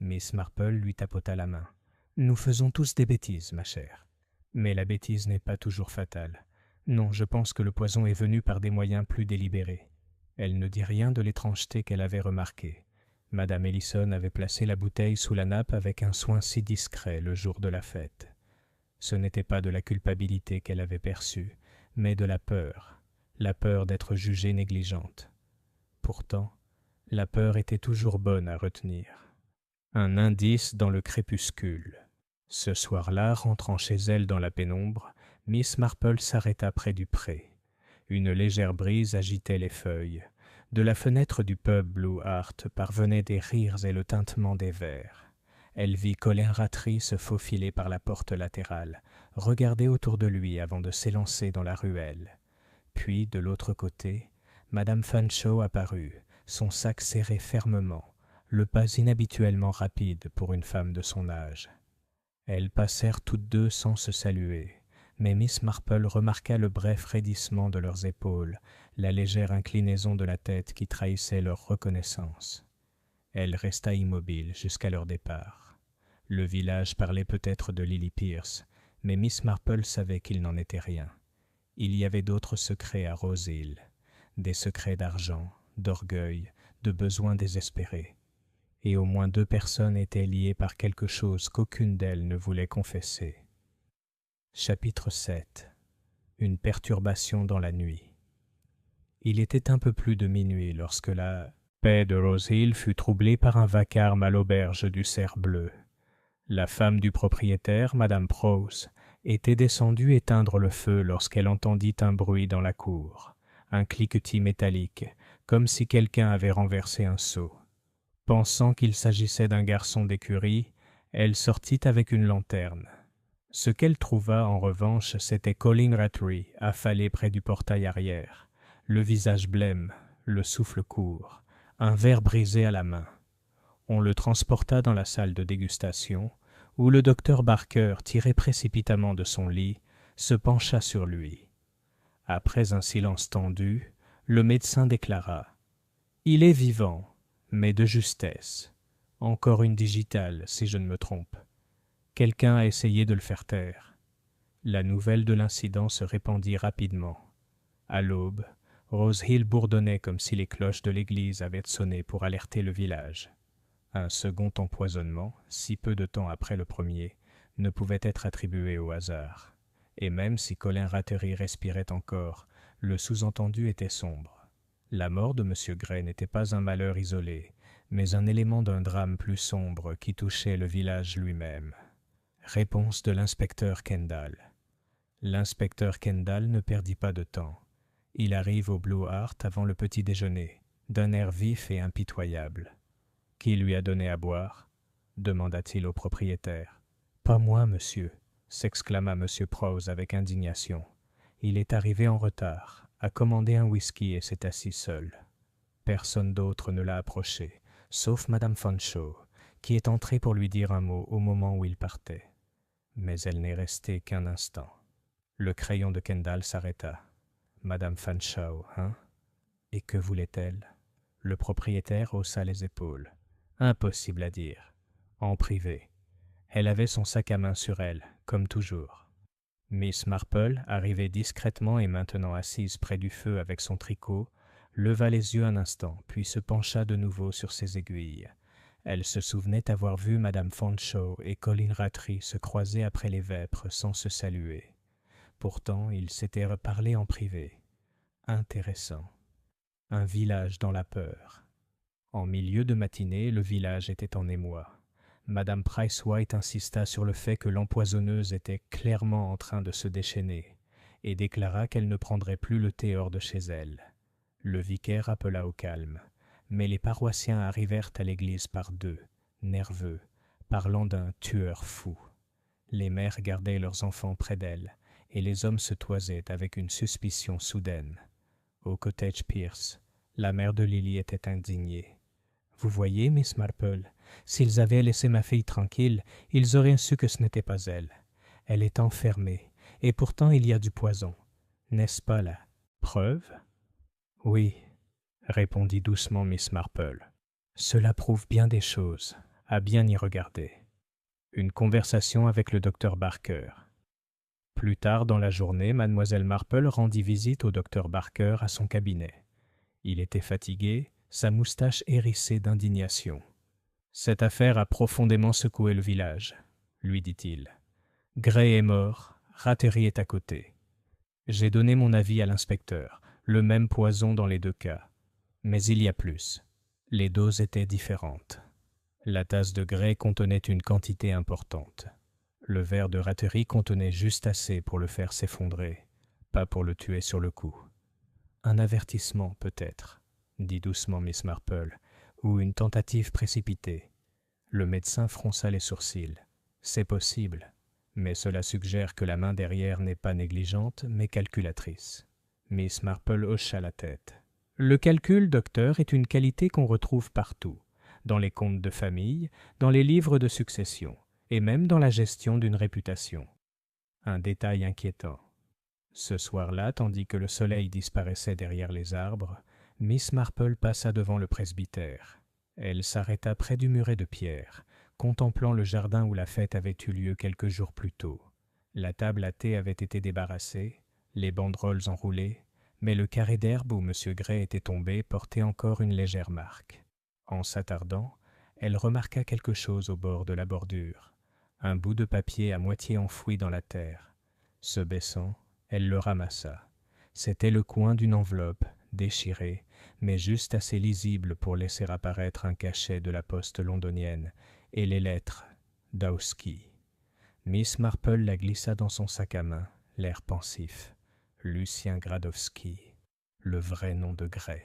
Miss Marple lui tapota la main. « Nous faisons tous des bêtises, ma chère. Mais la bêtise n'est pas toujours fatale. Non, je pense que le poison est venu par des moyens plus délibérés. » Elle ne dit rien de l'étrangeté qu'elle avait remarquée. Madame Ellison avait placé la bouteille sous la nappe avec un soin si discret le jour de la fête. Ce n'était pas de la culpabilité qu'elle avait perçue, mais de la peur d'être jugée négligente. Pourtant, la peur était toujours bonne à retenir. Un indice dans le crépuscule. Ce soir-là, rentrant chez elle dans la pénombre, Miss Marple s'arrêta près du pré. Une légère brise agitait les feuilles. De la fenêtre du pub Blue Heart parvenaient des rires et le tintement des verres. Elle vit Colin Rattray se faufiler par la porte latérale, regarder autour de lui avant de s'élancer dans la ruelle. Puis, de l'autre côté, madame Fanshawe apparut, son sac serré fermement, le pas inhabituellement rapide pour une femme de son âge. Elles passèrent toutes deux sans se saluer, mais Miss Marple remarqua le bref raidissement de leurs épaules, la légère inclinaison de la tête qui trahissait leur reconnaissance. Elle resta immobile jusqu'à leur départ. Le village parlait peut-être de Lily Pierce, mais Miss Marple savait qu'il n'en était rien. Il y avait d'autres secrets à Rose Hill, des secrets d'argent, d'orgueil, de besoins désespérés. Et au moins 2 personnes étaient liées par quelque chose qu'aucune d'elles ne voulait confesser. Chapitre 7. Une perturbation dans la nuit. Il était un peu plus de minuit lorsque la paix de Rose Hill fut troublée par un vacarme à l'auberge du Cerf Bleu. La femme du propriétaire, madame Prowse, était descendue éteindre le feu lorsqu'elle entendit un bruit dans la cour, un cliquetis métallique, comme si quelqu'un avait renversé un seau. Pensant qu'il s'agissait d'un garçon d'écurie, elle sortit avec une lanterne. Ce qu'elle trouva, en revanche, c'était Colin Rattray, affalé près du portail arrière, le visage blême, le souffle court, un verre brisé à la main. On le transporta dans la salle de dégustation, où le docteur Barker, tiré précipitamment de son lit, se pencha sur lui. Après un silence tendu, le médecin déclara « Il est vivant, mais de justesse. Encore une digitale, si je ne me trompe. Quelqu'un a essayé de le faire taire. » La nouvelle de l'incident se répandit rapidement. À l'aube, Rose Hill bourdonnait comme si les cloches de l'église avaient sonné pour alerter le village. Un second empoisonnement, si peu de temps après le premier, ne pouvait être attribué au hasard. Et même si Colin Rattray respirait encore, le sous-entendu était sombre. La mort de M. Gray n'était pas un malheur isolé, mais un élément d'un drame plus sombre qui touchait le village lui-même. Réponse de l'inspecteur Kendall. L'inspecteur Kendall ne perdit pas de temps. Il arrive au Blue Heart avant le petit déjeuner, d'un air vif et impitoyable. « Qui lui a donné à boire ?» demanda-t-il au propriétaire. « Pas moi, monsieur » s'exclama M. Prowse avec indignation. Il est arrivé en retard, a commandé un whisky et s'est assis seul. Personne d'autre ne l'a approché, sauf madame Fanshawe, qui est entrée pour lui dire un mot au moment où il partait. Mais elle n'est restée qu'un instant. Le crayon de Kendall s'arrêta. « Madame Fanshawe, hein ?» Et que voulait-elle ? Le propriétaire haussa les épaules. Impossible à dire. En privé. Elle avait son sac à main sur elle, comme toujours. Miss Marple, arrivée discrètement et maintenant assise près du feu avec son tricot, leva les yeux un instant, puis se pencha de nouveau sur ses aiguilles. Elle se souvenait avoir vu Madame Fanshawe et Colin Rattray se croiser après les vêpres sans se saluer. Pourtant, ils s'étaient reparlé en privé. Intéressant. Un village dans la peur. En milieu de matinée, le village était en émoi. Madame Price-White insista sur le fait que l'empoisonneuse était clairement en train de se déchaîner et déclara qu'elle ne prendrait plus le thé hors de chez elle. Le vicaire appela au calme, mais les paroissiens arrivèrent à l'église par deux, nerveux, parlant d'un tueur fou. Les mères gardaient leurs enfants près d'elles et les hommes se toisaient avec une suspicion soudaine. Au cottage Pierce, la mère de Lily était indignée. « Vous voyez, Miss Marple, s'ils avaient laissé ma fille tranquille, ils auraient su que ce n'était pas elle. Elle est enfermée, et pourtant il y a du poison. N'est-ce pas la preuve ?»« Oui, » répondit doucement Miss Marple. « Cela prouve bien des choses, à bien y regarder. » Une conversation avec le docteur Barker. Plus tard dans la journée, mademoiselle Marple rendit visite au docteur Barker à son cabinet. Il était fatigué, sa moustache hérissée d'indignation. « Cette affaire a profondément secoué le village, » lui dit-il. « Gray est mort, Rattray est à côté. J'ai donné mon avis à l'inspecteur, le même poison dans les deux cas. Mais il y a plus. Les doses étaient différentes. La tasse de Gray contenait une quantité importante. Le verre de Rattray contenait juste assez pour le faire s'effondrer, pas pour le tuer sur le coup. Un avertissement, peut-être, dit doucement Miss Marple, ou une tentative précipitée. Le médecin fronça les sourcils. C'est possible, mais cela suggère que la main derrière n'est pas négligente, mais calculatrice. Miss Marple hocha la tête. Le calcul, docteur, est une qualité qu'on retrouve partout, dans les comptes de famille, dans les livres de succession, et même dans la gestion d'une réputation. Un détail inquiétant. Ce soir-là, tandis que le soleil disparaissait derrière les arbres, Miss Marple passa devant le presbytère. Elle s'arrêta près du muret de pierre, contemplant le jardin où la fête avait eu lieu quelques jours plus tôt. La table à thé avait été débarrassée, les banderoles enroulées, mais le carré d'herbe où M. Gray était tombé portait encore une légère marque. En s'attardant, elle remarqua quelque chose au bord de la bordure, un bout de papier à moitié enfoui dans la terre. Se baissant, elle le ramassa. C'était le coin d'une enveloppe, déchirée, mais juste assez lisible pour laisser apparaître un cachet de la poste londonienne et les lettres « Dawsky ». Miss Marple la glissa dans son sac à main, l'air pensif. Lucien Gradowski, le vrai nom de Gray.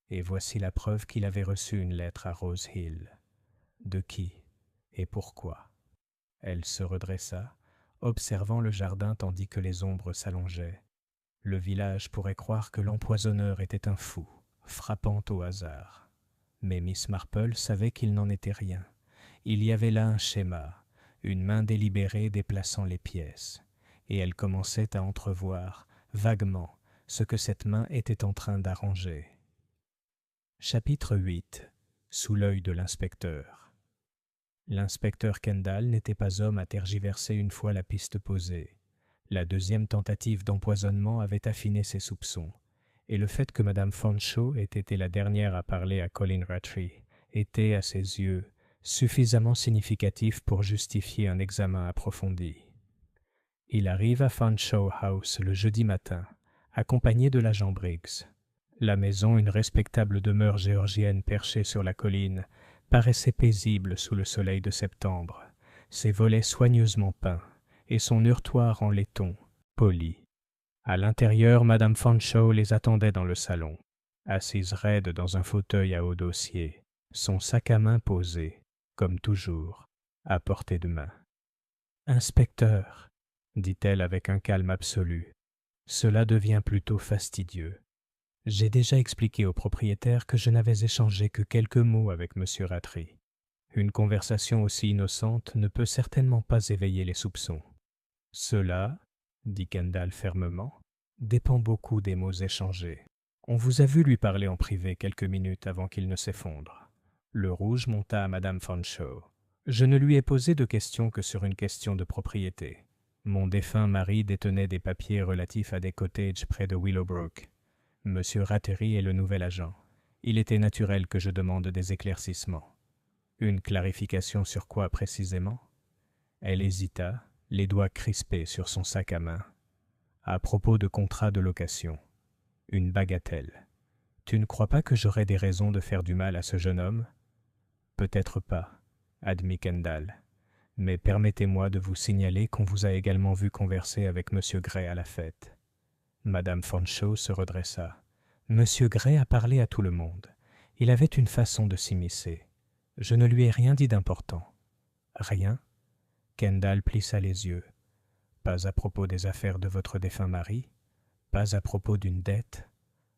Et voici la preuve qu'il avait reçu une lettre à Rose Hill. De qui et pourquoi? Elle se redressa, observant le jardin tandis que les ombres s'allongeaient. Le village pourrait croire que l'empoisonneur était un fou, frappant au hasard. Mais Miss Marple savait qu'il n'en était rien. Il y avait là un schéma, une main délibérée déplaçant les pièces, et elle commençait à entrevoir, vaguement, ce que cette main était en train d'arranger. Chapitre 8. Sous l'œil de l'inspecteur. L'inspecteur Kendall n'était pas homme à tergiverser une fois la piste posée. La deuxième tentative d'empoisonnement avait affiné ses soupçons, et le fait que Madame Fanshawe ait été la dernière à parler à Colin Rattray était, à ses yeux, suffisamment significatif pour justifier un examen approfondi. Il arrive à Fanshawe House le jeudi matin, accompagné de l'agent Briggs. La maison, une respectable demeure géorgienne perchée sur la colline, paraissait paisible sous le soleil de septembre, ses volets soigneusement peints et son heurtoir en laiton, poli. À l'intérieur, Madame Fanshawe les attendait dans le salon, assise raide dans un fauteuil à haut dossier, son sac à main posé, comme toujours, à portée de main. « Inspecteur, » dit-elle avec un calme absolu, « cela devient plutôt fastidieux. J'ai déjà expliqué au propriétaire que je n'avais échangé que quelques mots avec M. Rattray. Une conversation aussi innocente ne peut certainement pas éveiller les soupçons. Cela, dit Kendall fermement, dépend beaucoup des mots échangés. On vous a vu lui parler en privé quelques minutes avant qu'il ne s'effondre. Le rouge monta à Madame Fanshawe. Je ne lui ai posé de questions que sur une question de propriété. Mon défunt mari détenait des papiers relatifs à des cottages près de Willowbrook. Monsieur Rattery est le nouvel agent. Il était naturel que je demande des éclaircissements. Une clarification sur quoi précisément? Elle hésita, les doigts crispés sur son sac à main. À propos de contrat de location. Une bagatelle. Tu ne crois pas que j'aurais des raisons de faire du mal à ce jeune homme? Peut-être pas, admit Kendall. Mais permettez-moi de vous signaler qu'on vous a également vu converser avec M. Gray à la fête. Madame Fanshawe se redressa. M. Gray a parlé à tout le monde. Il avait une façon de s'immiscer. Je ne lui ai rien dit d'important. Rien? Kendall plissa les yeux. Pas à propos des affaires de votre défunt mari? Pas à propos d'une dette?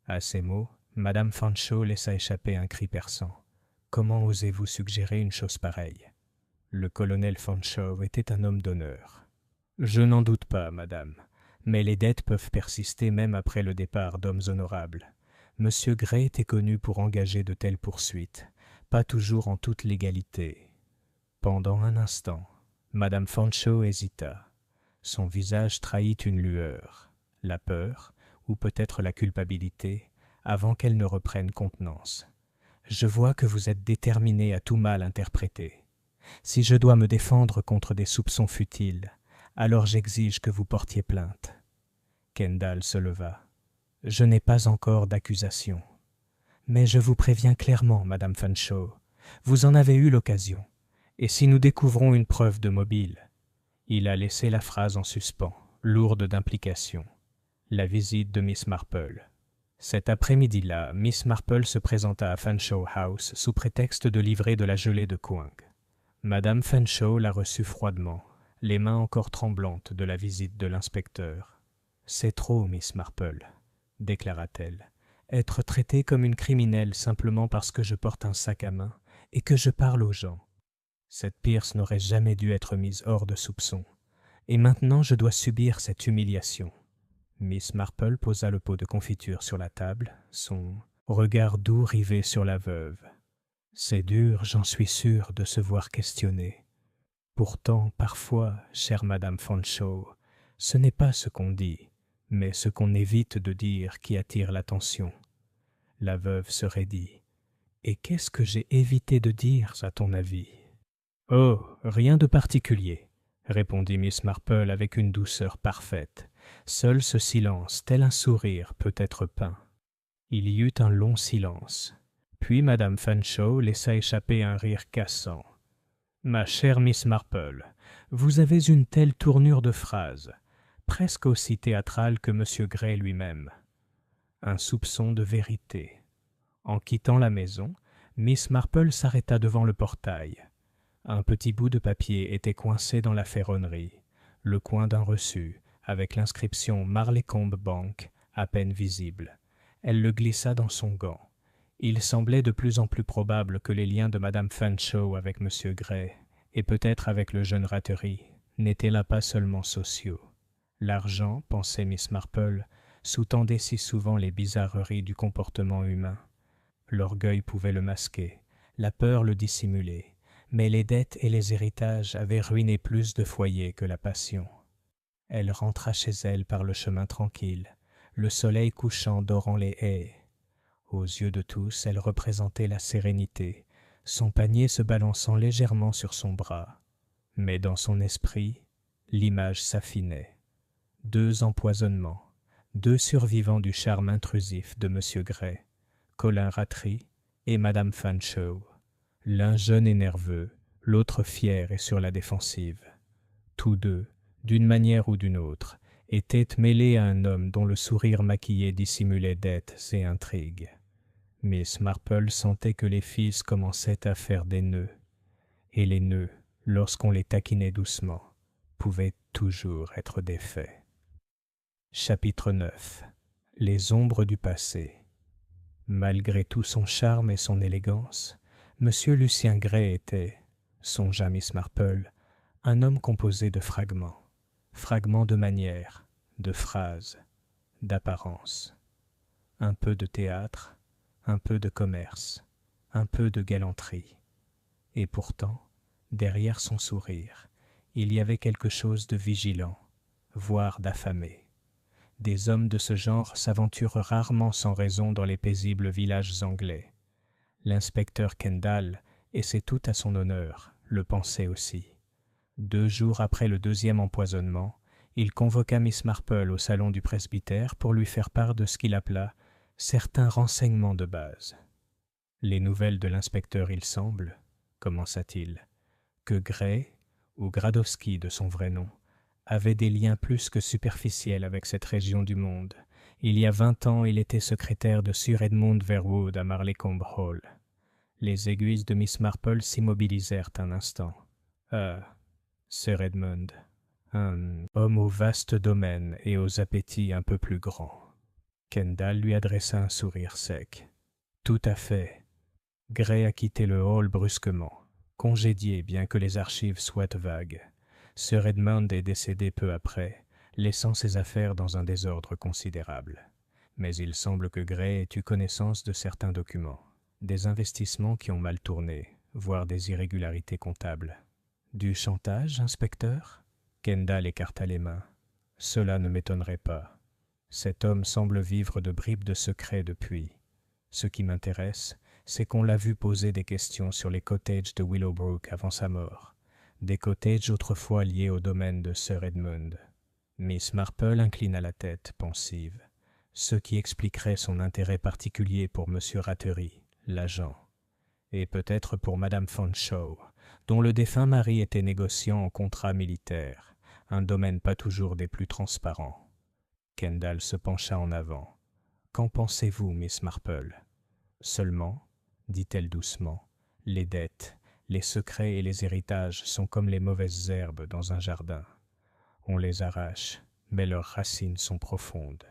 À ces mots, Madame Fanshawe laissa échapper un cri perçant. Comment osez-vous suggérer une chose pareille? Le colonel Fanshawe était un homme d'honneur. Je n'en doute pas, madame, mais les dettes peuvent persister même après le départ d'hommes honorables. Monsieur Gray était connu pour engager de telles poursuites, pas toujours en toute légalité. Pendant un instant, Madame Fanshawe hésita. Son visage trahit une lueur, la peur, ou peut-être la culpabilité, avant qu'elle ne reprenne contenance. Je vois que vous êtes déterminé à tout mal interpréter. Si je dois me défendre contre des soupçons futiles, alors j'exige que vous portiez plainte. Kendall se leva. Je n'ai pas encore d'accusation. Mais je vous préviens clairement, Madame Fanshawe, vous en avez eu l'occasion. Et si nous découvrons une preuve de mobile? Il a laissé la phrase en suspens, lourde d'implications. La visite de Miss Marple. Cet après-midi-là, Miss Marple se présenta à Fanshawe House sous prétexte de livrer de la gelée de Coing. Madame Fanshawe la reçut froidement, les mains encore tremblantes de la visite de l'inspecteur. « C'est trop, Miss Marple, » déclara-t-elle. « Être traitée comme une criminelle simplement parce que je porte un sac à main et que je parle aux gens. Cette Pierce n'aurait jamais dû être mise hors de soupçon. Et maintenant je dois subir cette humiliation. » Miss Marple posa le pot de confiture sur la table, son regard doux rivé sur la veuve. C'est dur, j'en suis sûr, de se voir questionner. Pourtant, parfois, chère Madame Fanshawe, ce n'est pas ce qu'on dit, mais ce qu'on évite de dire qui attire l'attention. La veuve se raidit. Et qu'est-ce que j'ai évité de dire, à ton avis? Oh, rien de particulier, répondit Miss Marple avec une douceur parfaite. Seul ce silence, tel un sourire, peut être peint. Il y eut un long silence. Puis Madame Fanshawe laissa échapper un rire cassant. « Ma chère Miss Marple, vous avez une telle tournure de phrase, presque aussi théâtrale que M. Gray lui-même. » Un soupçon de vérité. En quittant la maison, Miss Marple s'arrêta devant le portail. Un petit bout de papier était coincé dans la ferronnerie, le coin d'un reçu, avec l'inscription Marleycombe Bank à peine visible. Elle le glissa dans son gant. Il semblait de plus en plus probable que les liens de Madame Fanshawe avec M. Gray, et peut-être avec le jeune Rattery, n'étaient là pas seulement sociaux. L'argent, pensait Miss Marple, sous-tendait si souvent les bizarreries du comportement humain. L'orgueil pouvait le masquer, la peur le dissimuler, mais les dettes et les héritages avaient ruiné plus de foyers que la passion. Elle rentra chez elle par le chemin tranquille, le soleil couchant dorant les haies. Aux yeux de tous, elle représentait la sérénité, son panier se balançant légèrement sur son bras. Mais dans son esprit, l'image s'affinait. 2 empoisonnements, 2 survivants du charme intrusif de M. Gray, Colin Rattray et Madame Fanshawe. L'un jeune et nerveux, l'autre fier et sur la défensive. Tous deux, d'une manière ou d'une autre, étaient mêlés à un homme dont le sourire maquillé dissimulait dettes et intrigues. Miss Marple sentait que les fils commençaient à faire des nœuds, et les nœuds, lorsqu'on les taquinait doucement, pouvaient toujours être défaits. Chapitre 9. Les ombres du passé. Malgré tout son charme et son élégance, M. Lucien Gray était, songea Miss Marple, un homme composé de fragments, fragments de manières, de phrases, d'apparence. Un peu de théâtre, un peu de commerce, un peu de galanterie. Et pourtant, derrière son sourire, il y avait quelque chose de vigilant, voire d'affamé. Des hommes de ce genre s'aventurent rarement sans raison dans les paisibles villages anglais. L'inspecteur Kendall, et c'est tout à son honneur, le pensait aussi. 2 jours après le 2e empoisonnement, il convoqua Miss Marple au salon du presbytère pour lui faire part de ce qu'il appela « certains renseignements de base ». Les nouvelles de l'inspecteur, il semble, commença-t-il, que Gray, ou Gradowski de son vrai nom, avait des liens plus que superficiels avec cette région du monde. Il y a 20 ans, il était secrétaire de Sir Edmund Verwood à Marleycombe Hall. Les aiguilles de Miss Marple s'immobilisèrent un instant. Ah, Sir Edmund, un homme au vaste domaine et aux appétits un peu plus grands. Kendall lui adressa un sourire sec. Tout à fait. Gray a quitté le hall brusquement, congédié bien que les archives soient vagues. Sir Edmund est décédé peu après, laissant ses affaires dans un désordre considérable. Mais il semble que Gray ait eu connaissance de certains documents, des investissements qui ont mal tourné, voire des irrégularités comptables. Du chantage, inspecteur ? Kendall écarta les mains. Cela ne m'étonnerait pas. Cet homme semble vivre de bribes de secrets depuis. Ce qui m'intéresse, c'est qu'on l'a vu poser des questions sur les cottages de Willowbrook avant sa mort, des cottages autrefois liés au domaine de Sir Edmund. Miss Marple inclina la tête, pensive, ce qui expliquerait son intérêt particulier pour M. Rattery, l'agent, et peut-être pour Madame Fanshawe, dont le défunt mari était négociant en contrat militaire, un domaine pas toujours des plus transparents. Kendall se pencha en avant. « Qu'en pensez-vous, Miss Marple ?»« Seulement, dit-elle doucement, les dettes, les secrets et les héritages sont comme les mauvaises herbes dans un jardin. On les arrache, mais leurs racines sont profondes.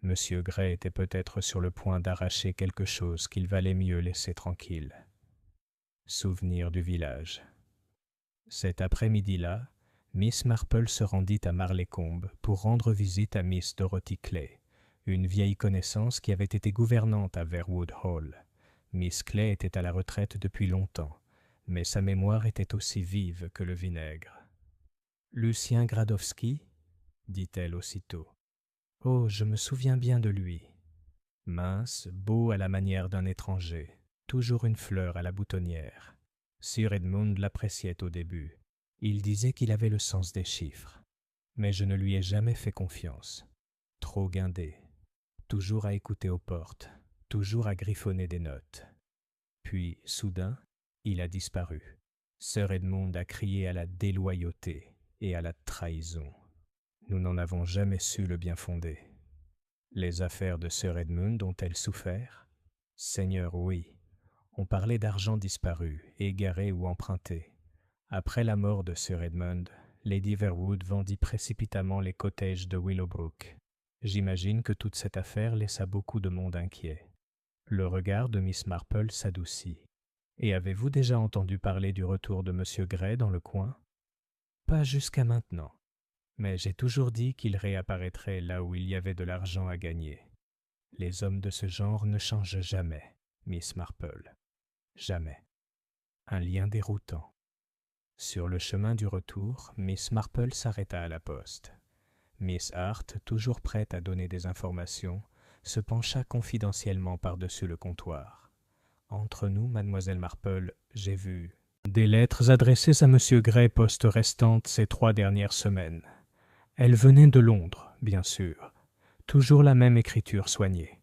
Monsieur Gray était peut-être sur le point d'arracher quelque chose qu'il valait mieux laisser tranquille. » Souvenir du village. Cet après-midi-là, Miss Marple se rendit à Marleycombe pour rendre visite à Miss Dorothy Clay, une vieille connaissance qui avait été gouvernante à Verwood Hall. Miss Clay était à la retraite depuis longtemps, mais sa mémoire était aussi vive que le vinaigre. « Lucien Gradowski ?» dit-elle aussitôt. « Oh, je me souviens bien de lui. Mince, beau à la manière d'un étranger, toujours une fleur à la boutonnière. Sir Edmund l'appréciait au début. Il disait qu'il avait le sens des chiffres. Mais je ne lui ai jamais fait confiance. Trop guindé. Toujours à écouter aux portes, toujours à griffonner des notes. Puis, soudain, il a disparu. Sir Edmund a crié à la déloyauté et à la trahison. Nous n'en avons jamais su le bien fondé. Les affaires de Sir Edmund ont-elles souffert ? Seigneur, oui. On parlait d'argent disparu, égaré ou emprunté. Après la mort de Sir Edmund, Lady Verwood vendit précipitamment les cottages de Willowbrook. J'imagine que toute cette affaire laissa beaucoup de monde inquiet. Le regard de Miss Marple s'adoucit. « Et avez-vous déjà entendu parler du retour de M. Gray dans le coin ?»« Pas jusqu'à maintenant. Mais j'ai toujours dit qu'il réapparaîtrait là où il y avait de l'argent à gagner. Les hommes de ce genre ne changent jamais, Miss Marple. Jamais. Un lien déroutant. » Sur le chemin du retour, Miss Marple s'arrêta à la poste. Miss Hart, toujours prête à donner des informations, se pencha confidentiellement par-dessus le comptoir. « Entre nous, mademoiselle Marple, j'ai vu des lettres adressées à M. Gray poste restantes ces 3 dernières semaines. Elles venaient de Londres, bien sûr. Toujours la même écriture soignée.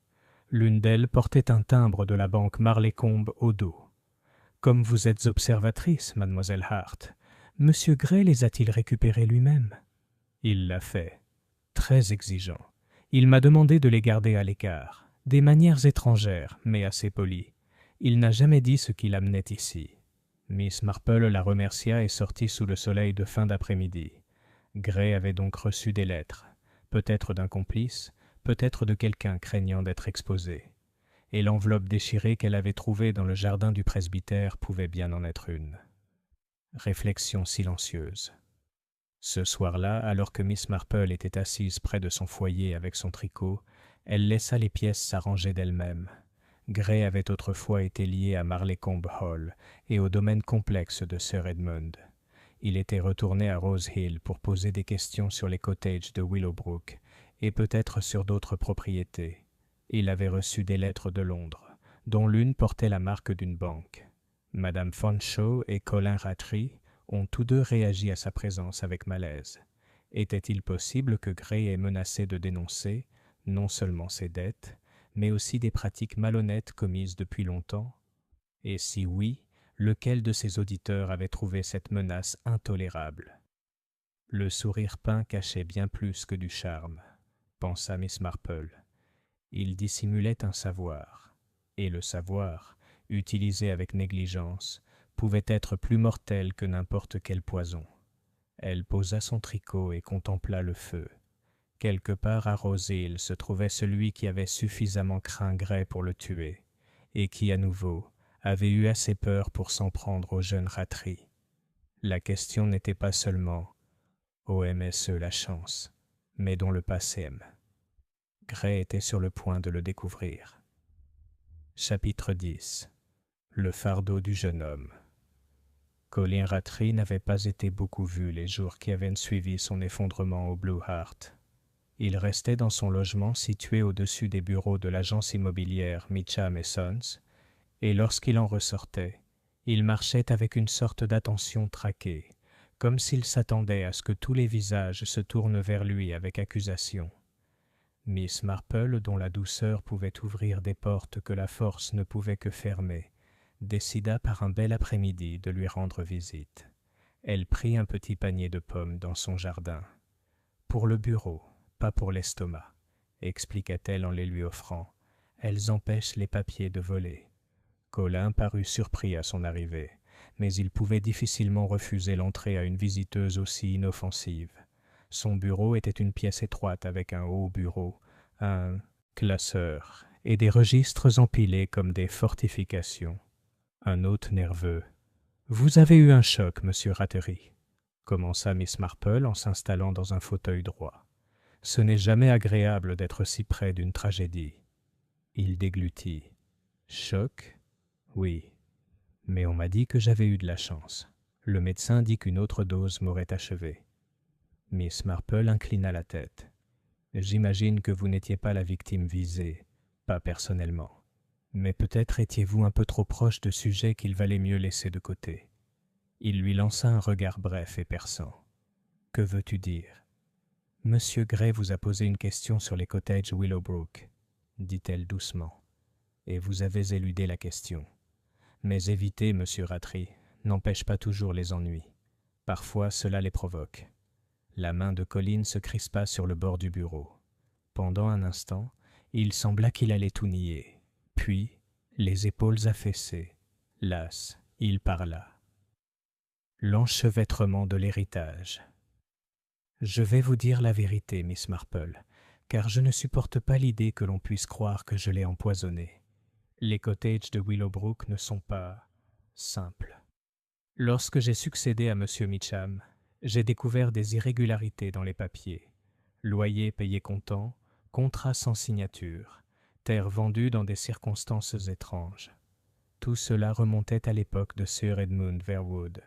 L'une d'elles portait un timbre de la banque Marleycombe au dos. Comme vous êtes observatrice, mademoiselle Hart, M. Gray les a-t-il récupérées lui-même ? Il l'a fait. Très exigeant. Il m'a demandé de les garder à l'écart. Des manières étrangères, mais assez polies. Il n'a jamais dit ce qui l'amenait ici. Miss Marple la remercia et sortit sous le soleil de fin d'après-midi. Gray avait donc reçu des lettres, peut-être d'un complice, peut-être de quelqu'un craignant d'être exposé. Et l'enveloppe déchirée qu'elle avait trouvée dans le jardin du presbytère pouvait bien en être une. Réflexion silencieuse. Ce soir-là, alors que Miss Marple était assise près de son foyer avec son tricot, elle laissa les pièces s'arranger d'elles-mêmes. Gray avait autrefois été lié à Marleycombe Hall et au domaine complexe de Sir Edmund. Il était retourné à Rose Hill pour poser des questions sur les cottages de Willowbrook et peut-être sur d'autres propriétés. Il avait reçu des lettres de Londres, dont l'une portait la marque d'une banque. Madame Fanshawe et Colin Rattray ont tous deux réagi à sa présence avec malaise. Était-il possible que Gray ait menacé de dénoncer, non seulement ses dettes, mais aussi des pratiques malhonnêtes commises depuis longtemps? Et si oui, lequel de ses auditeurs avait trouvé cette menace intolérable? Le sourire peint cachait bien plus que du charme, pensa Miss Marple. Il dissimulait un savoir, et le savoir, utilisé avec négligence, pouvait être plus mortel que n'importe quel poison. Elle posa son tricot et contempla le feu. Quelque part à Rose Hill se trouvait celui qui avait suffisamment craint Gray pour le tuer, et qui, à nouveau, avait eu assez peur pour s'en prendre au jeune Rattray. La question n'était pas seulement « OMSE la chance », mais dont le passé aime. Gray était sur le point de le découvrir. Chapitre 10. Le fardeau du jeune homme. Colin Rattray n'avait pas été beaucoup vu les jours qui avaient suivi son effondrement au Blue Hart. Il restait dans son logement situé au-dessus des bureaux de l'agence immobilière Meacham & Sons, et lorsqu'il en ressortait, il marchait avec une sorte d'attention traquée, comme s'il s'attendait à ce que tous les visages se tournent vers lui avec accusation. Miss Marple, dont la douceur pouvait ouvrir des portes que la force ne pouvait que fermer, décida par un bel après-midi de lui rendre visite. Elle prit un petit panier de pommes dans son jardin. « Pour le bureau, pas pour l'estomac, » expliqua-t-elle en les lui offrant. « Elles empêchent les papiers de voler. » Colin parut surpris à son arrivée, mais il pouvait difficilement refuser l'entrée à une visiteuse aussi inoffensive. Son bureau était une pièce étroite avec un haut bureau, un classeur et des registres empilés comme des fortifications. Un hôte nerveux. « Vous avez eu un choc, monsieur Rattray, » commença Miss Marple en s'installant dans un fauteuil droit. « Ce n'est jamais agréable d'être si près d'une tragédie. » Il déglutit. « Choc ? Oui. Mais on m'a dit que j'avais eu de la chance. Le médecin dit qu'une autre dose m'aurait achevé. » Miss Marple inclina la tête. « J'imagine que vous n'étiez pas la victime visée, pas personnellement. Mais peut-être étiez-vous un peu trop proche de sujets qu'il valait mieux laisser de côté. » Il lui lança un regard bref et perçant. « Que veux-tu dire ? » « Monsieur Gray vous a posé une question sur les cottages Willowbrook, » dit-elle doucement. « Et vous avez éludé la question. Mais éviter, monsieur Rattray, n'empêche pas toujours les ennuis. Parfois, cela les provoque. » La main de Colin se crispa sur le bord du bureau. Pendant un instant, il sembla qu'il allait tout nier. Puis, les épaules affaissées, las, il parla. L'enchevêtrement de l'héritage. Je vais vous dire la vérité, Miss Marple, car je ne supporte pas l'idée que l'on puisse croire que je l'ai empoisonné. Les cottages de Willowbrook ne sont pas simples. Lorsque j'ai succédé à M. Meacham, j'ai découvert des irrégularités dans les papiers. Loyer payé comptant, contrat sans signature, terre vendue dans des circonstances étranges. Tout cela remontait à l'époque de Sir Edmund Verwood.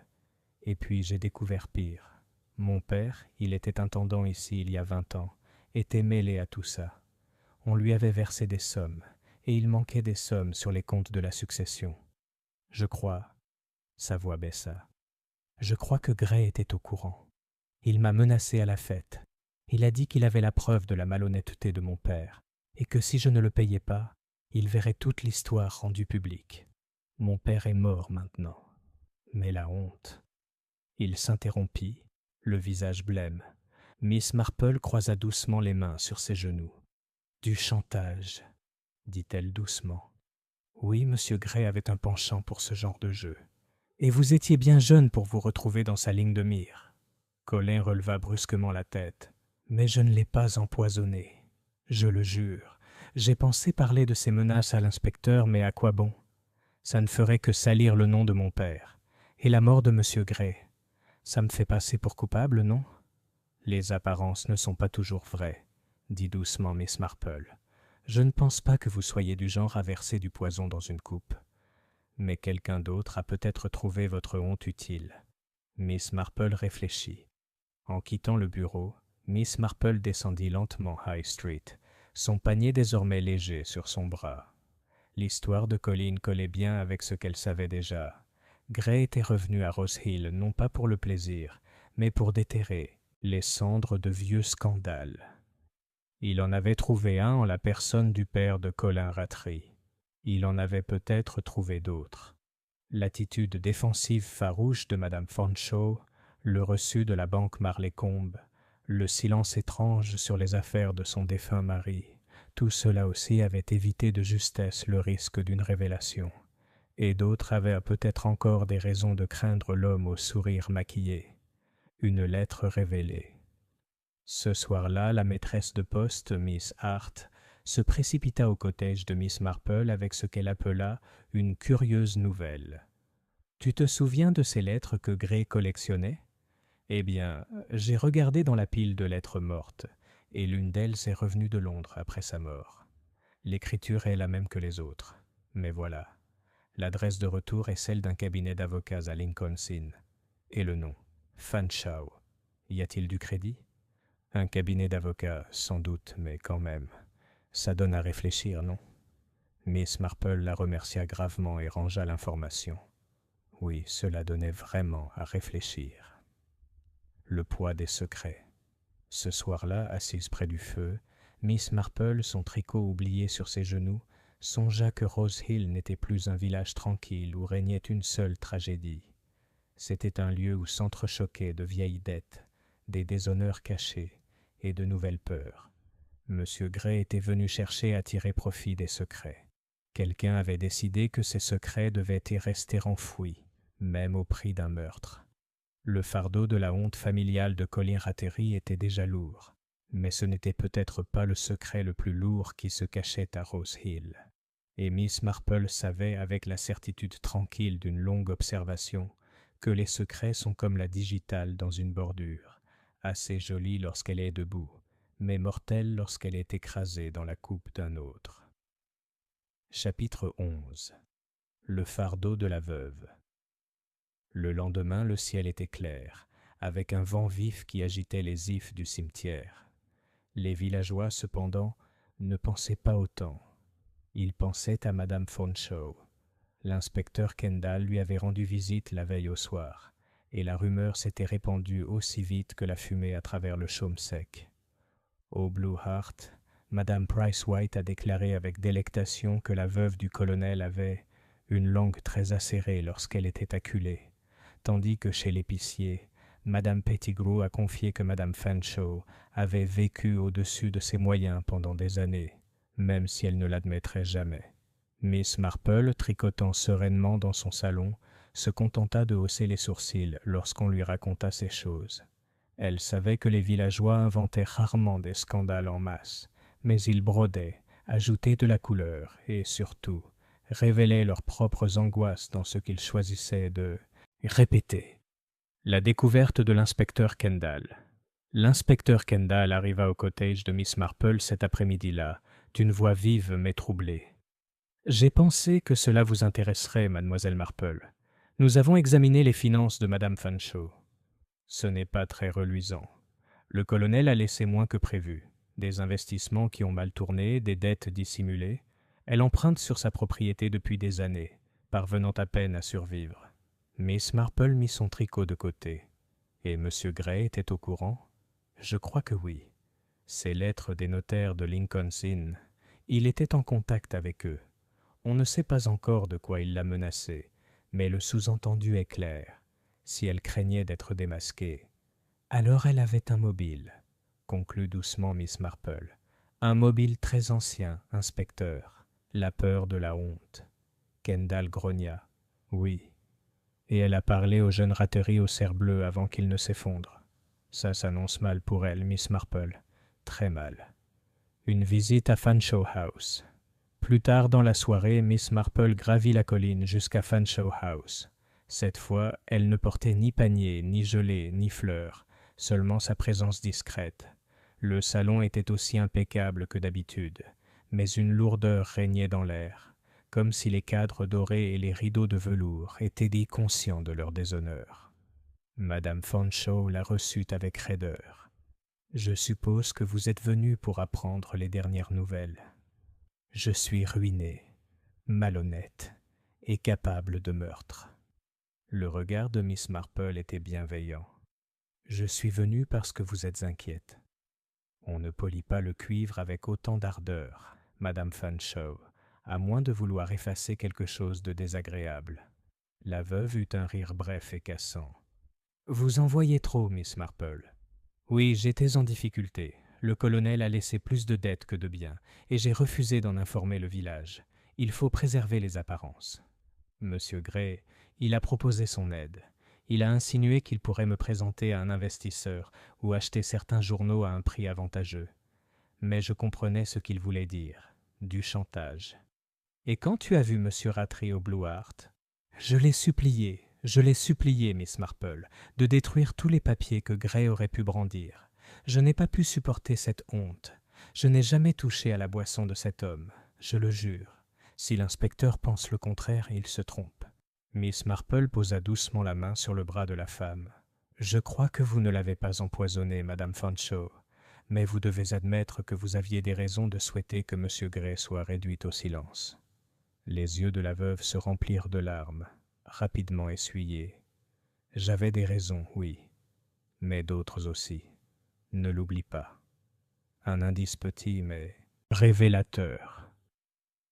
Et puis j'ai découvert pire. Mon père, il était intendant ici il y a 20 ans, était mêlé à tout ça. On lui avait versé des sommes, et il manquait des sommes sur les comptes de la succession. Je crois, sa voix baissa, je crois que Gray était au courant. Il m'a menacé à la fête. Il a dit qu'il avait la preuve de la malhonnêteté de mon père, et que si je ne le payais pas, il verrait toute l'histoire rendue publique. Mon père est mort maintenant. Mais la honte... Il s'interrompit, le visage blême. Miss Marple croisa doucement les mains sur ses genoux. « Du chantage, » dit-elle doucement. « Oui, monsieur Gray avait un penchant pour ce genre de jeu. Et vous étiez bien jeune pour vous retrouver dans sa ligne de mire. » Colin releva brusquement la tête. « Mais je ne l'ai pas empoisonné. Je le jure. J'ai pensé parler de ces menaces à l'inspecteur, mais à quoi bon? Ça ne ferait que salir le nom de mon père. Et la mort de Monsieur Gray, ça me fait passer pour coupable, non? Les apparences ne sont pas toujours vraies, dit doucement Miss Marple. Je ne pense pas que vous soyez du genre à verser du poison dans une coupe. Mais quelqu'un d'autre a peut-être trouvé votre honte utile. Miss Marple réfléchit. En quittant le bureau, Miss Marple descendit lentement High Street, son panier désormais léger sur son bras. L'histoire de Colin collait bien avec ce qu'elle savait déjà. Gray était revenu à Rose Hill non pas pour le plaisir, mais pour déterrer les cendres de vieux scandales. Il en avait trouvé un en la personne du père de Colin Rattray. Il en avait peut-être trouvé d'autres. L'attitude défensive farouche de Madame Fanshawe, le reçu de la banque Marleycombe, le silence étrange sur les affaires de son défunt mari, tout cela aussi avait évité de justesse le risque d'une révélation. Et d'autres avaient peut-être encore des raisons de craindre l'homme au sourire maquillé. Une lettre révélée. Ce soir-là, la maîtresse de poste, Miss Hart, se précipita au cottage de Miss Marple avec ce qu'elle appela une curieuse nouvelle. « Tu te souviens de ces lettres que Gray collectionnait ? Eh bien, j'ai regardé dans la pile de lettres mortes, et l'une d'elles est revenue de Londres après sa mort. L'écriture est la même que les autres, mais voilà. L'adresse de retour est celle d'un cabinet d'avocats à Lincoln's Inn. Et le nom, Fanshawe. Y a-t-il du crédit ? Un cabinet d'avocats, sans doute, mais quand même. Ça donne à réfléchir, non ? Miss Marple la remercia gravement et rangea l'information. Oui, cela donnait vraiment à réfléchir. Le poids des secrets. Ce soir-là, assise près du feu, Miss Marple, son tricot oublié sur ses genoux, songea que Rose Hill n'était plus un village tranquille où régnait une seule tragédie. C'était un lieu où s'entrechoquaient de vieilles dettes, des déshonneurs cachés et de nouvelles peurs. Monsieur Gray était venu chercher à tirer profit des secrets. Quelqu'un avait décidé que ces secrets devaient y rester enfouis, même au prix d'un meurtre. Le fardeau de la honte familiale de Colin Rattray était déjà lourd, mais ce n'était peut-être pas le secret le plus lourd qui se cachait à Rose Hill. Et Miss Marple savait avec la certitude tranquille d'une longue observation que les secrets sont comme la digitale dans une bordure, assez jolie lorsqu'elle est debout, mais mortelle lorsqu'elle est écrasée dans la coupe d'un autre. Chapitre 11. Le fardeau de la veuve. Le lendemain, le ciel était clair, avec un vent vif qui agitait les ifs du cimetière. Les villageois, cependant, ne pensaient pas autant. Ils pensaient à Madame Fanshawe. L'inspecteur Kendall lui avait rendu visite la veille au soir, et la rumeur s'était répandue aussi vite que la fumée à travers le chaume sec. Au Blue Heart, Madame Price White a déclaré avec délectation que la veuve du colonel avait une langue très acérée lorsqu'elle était acculée, tandis que chez l'épicier, Madame Pettigrew a confié que Madame Fanshawe avait vécu au-dessus de ses moyens pendant des années, même si elle ne l'admettrait jamais. Miss Marple, tricotant sereinement dans son salon, se contenta de hausser les sourcils lorsqu'on lui raconta ces choses. Elle savait que les villageois inventaient rarement des scandales en masse, mais ils brodaient, ajoutaient de la couleur et, surtout, révélaient leurs propres angoisses dans ce qu'ils choisissaient de répéter. La découverte de l'inspecteur Kendall. L'inspecteur Kendall arriva au cottage de Miss Marple cet après-midi-là, d'une voix vive mais troublée. « J'ai pensé que cela vous intéresserait, mademoiselle Marple. Nous avons examiné les finances de Madame Fanshawe. Ce n'est pas très reluisant. Le colonel a laissé moins que prévu. Des investissements qui ont mal tourné, des dettes dissimulées. Elle emprunte sur sa propriété depuis des années, parvenant à peine à survivre. » Miss Marple mit son tricot de côté. Et M. Gray était au courant ? Je crois que oui. Ces lettres des notaires de Lincoln's Inn, il était en contact avec eux. On ne sait pas encore de quoi il la menaçait, mais le sous-entendu est clair. Si elle craignait d'être démasquée, alors elle avait un mobile, conclut doucement Miss Marple. Un mobile très ancien, inspecteur. La peur de la honte. Kendall grogna. Oui. Et elle a parlé au jeune Rattray au cerf bleu avant qu'il ne s'effondre. Ça s'annonce mal pour elle, Miss Marple. Très mal. Une visite à Fanshawe House. Plus tard dans la soirée, Miss Marple gravit la colline jusqu'à Fanshawe House. Cette fois, elle ne portait ni panier, ni gelée, ni fleurs, seulement sa présence discrète. Le salon était aussi impeccable que d'habitude, mais une lourdeur régnait dans l'air, comme si les cadres dorés et les rideaux de velours étaient dits conscients de leur déshonneur. Madame Fanshawe la reçut avec raideur. « Je suppose que vous êtes venu pour apprendre les dernières nouvelles. Je suis ruiné, malhonnête et capable de meurtre. » Le regard de Miss Marple était bienveillant. « Je suis venu parce que vous êtes inquiète. » On ne polit pas le cuivre avec autant d'ardeur, Madame Fanshawe, à moins de vouloir effacer quelque chose de désagréable. La veuve eut un rire bref et cassant. « Vous en voyez trop, Miss Marple. Oui, j'étais en difficulté. Le colonel a laissé plus de dettes que de biens, et j'ai refusé d'en informer le village. Il faut préserver les apparences. Monsieur Gray, il a proposé son aide. Il a insinué qu'il pourrait me présenter à un investisseur ou acheter certains journaux à un prix avantageux. Mais je comprenais ce qu'il voulait dire, du chantage. Et quand tu as vu Monsieur Rattray au Blue Hart, je l'ai supplié, Miss Marple, de détruire tous les papiers que Gray aurait pu brandir. Je n'ai pas pu supporter cette honte. Je n'ai jamais touché à la boisson de cet homme, je le jure. Si l'inspecteur pense le contraire, il se trompe. » Miss Marple posa doucement la main sur le bras de la femme. « Je crois que vous ne l'avez pas empoisonné, Madame Fanshawe, mais vous devez admettre que vous aviez des raisons de souhaiter que M. Gray soit réduit au silence. » Les yeux de la veuve se remplirent de larmes, rapidement essuyées. « J'avais des raisons, oui, mais d'autres aussi. Ne l'oublie pas. » Un indice petit, mais révélateur.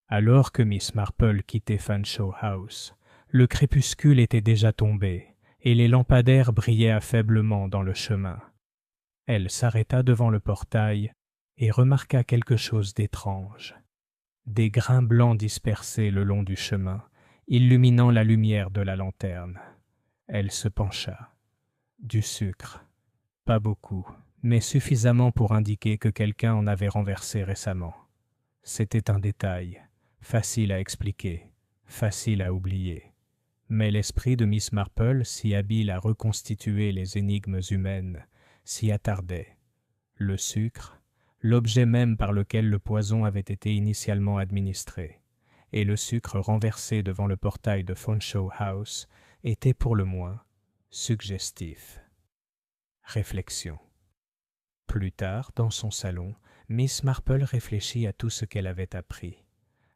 Alors que Miss Marple quittait Fanshawe House, le crépuscule était déjà tombé et les lampadaires brillaient affaiblement dans le chemin. Elle s'arrêta devant le portail et remarqua quelque chose d'étrange. Des grains blancs dispersés le long du chemin, illuminant la lumière de la lanterne. Elle se pencha. Du sucre. Pas beaucoup, mais suffisamment pour indiquer que quelqu'un en avait renversé récemment. C'était un détail, facile à expliquer, facile à oublier. Mais l'esprit de Miss Marple, si habile à reconstituer les énigmes humaines, s'y attardait. Le sucre, l'objet même par lequel le poison avait été initialement administré, et le sucre renversé devant le portail de Fanshawe House était pour le moins suggestif. Réflexion. Plus tard, dans son salon, Miss Marple réfléchit à tout ce qu'elle avait appris.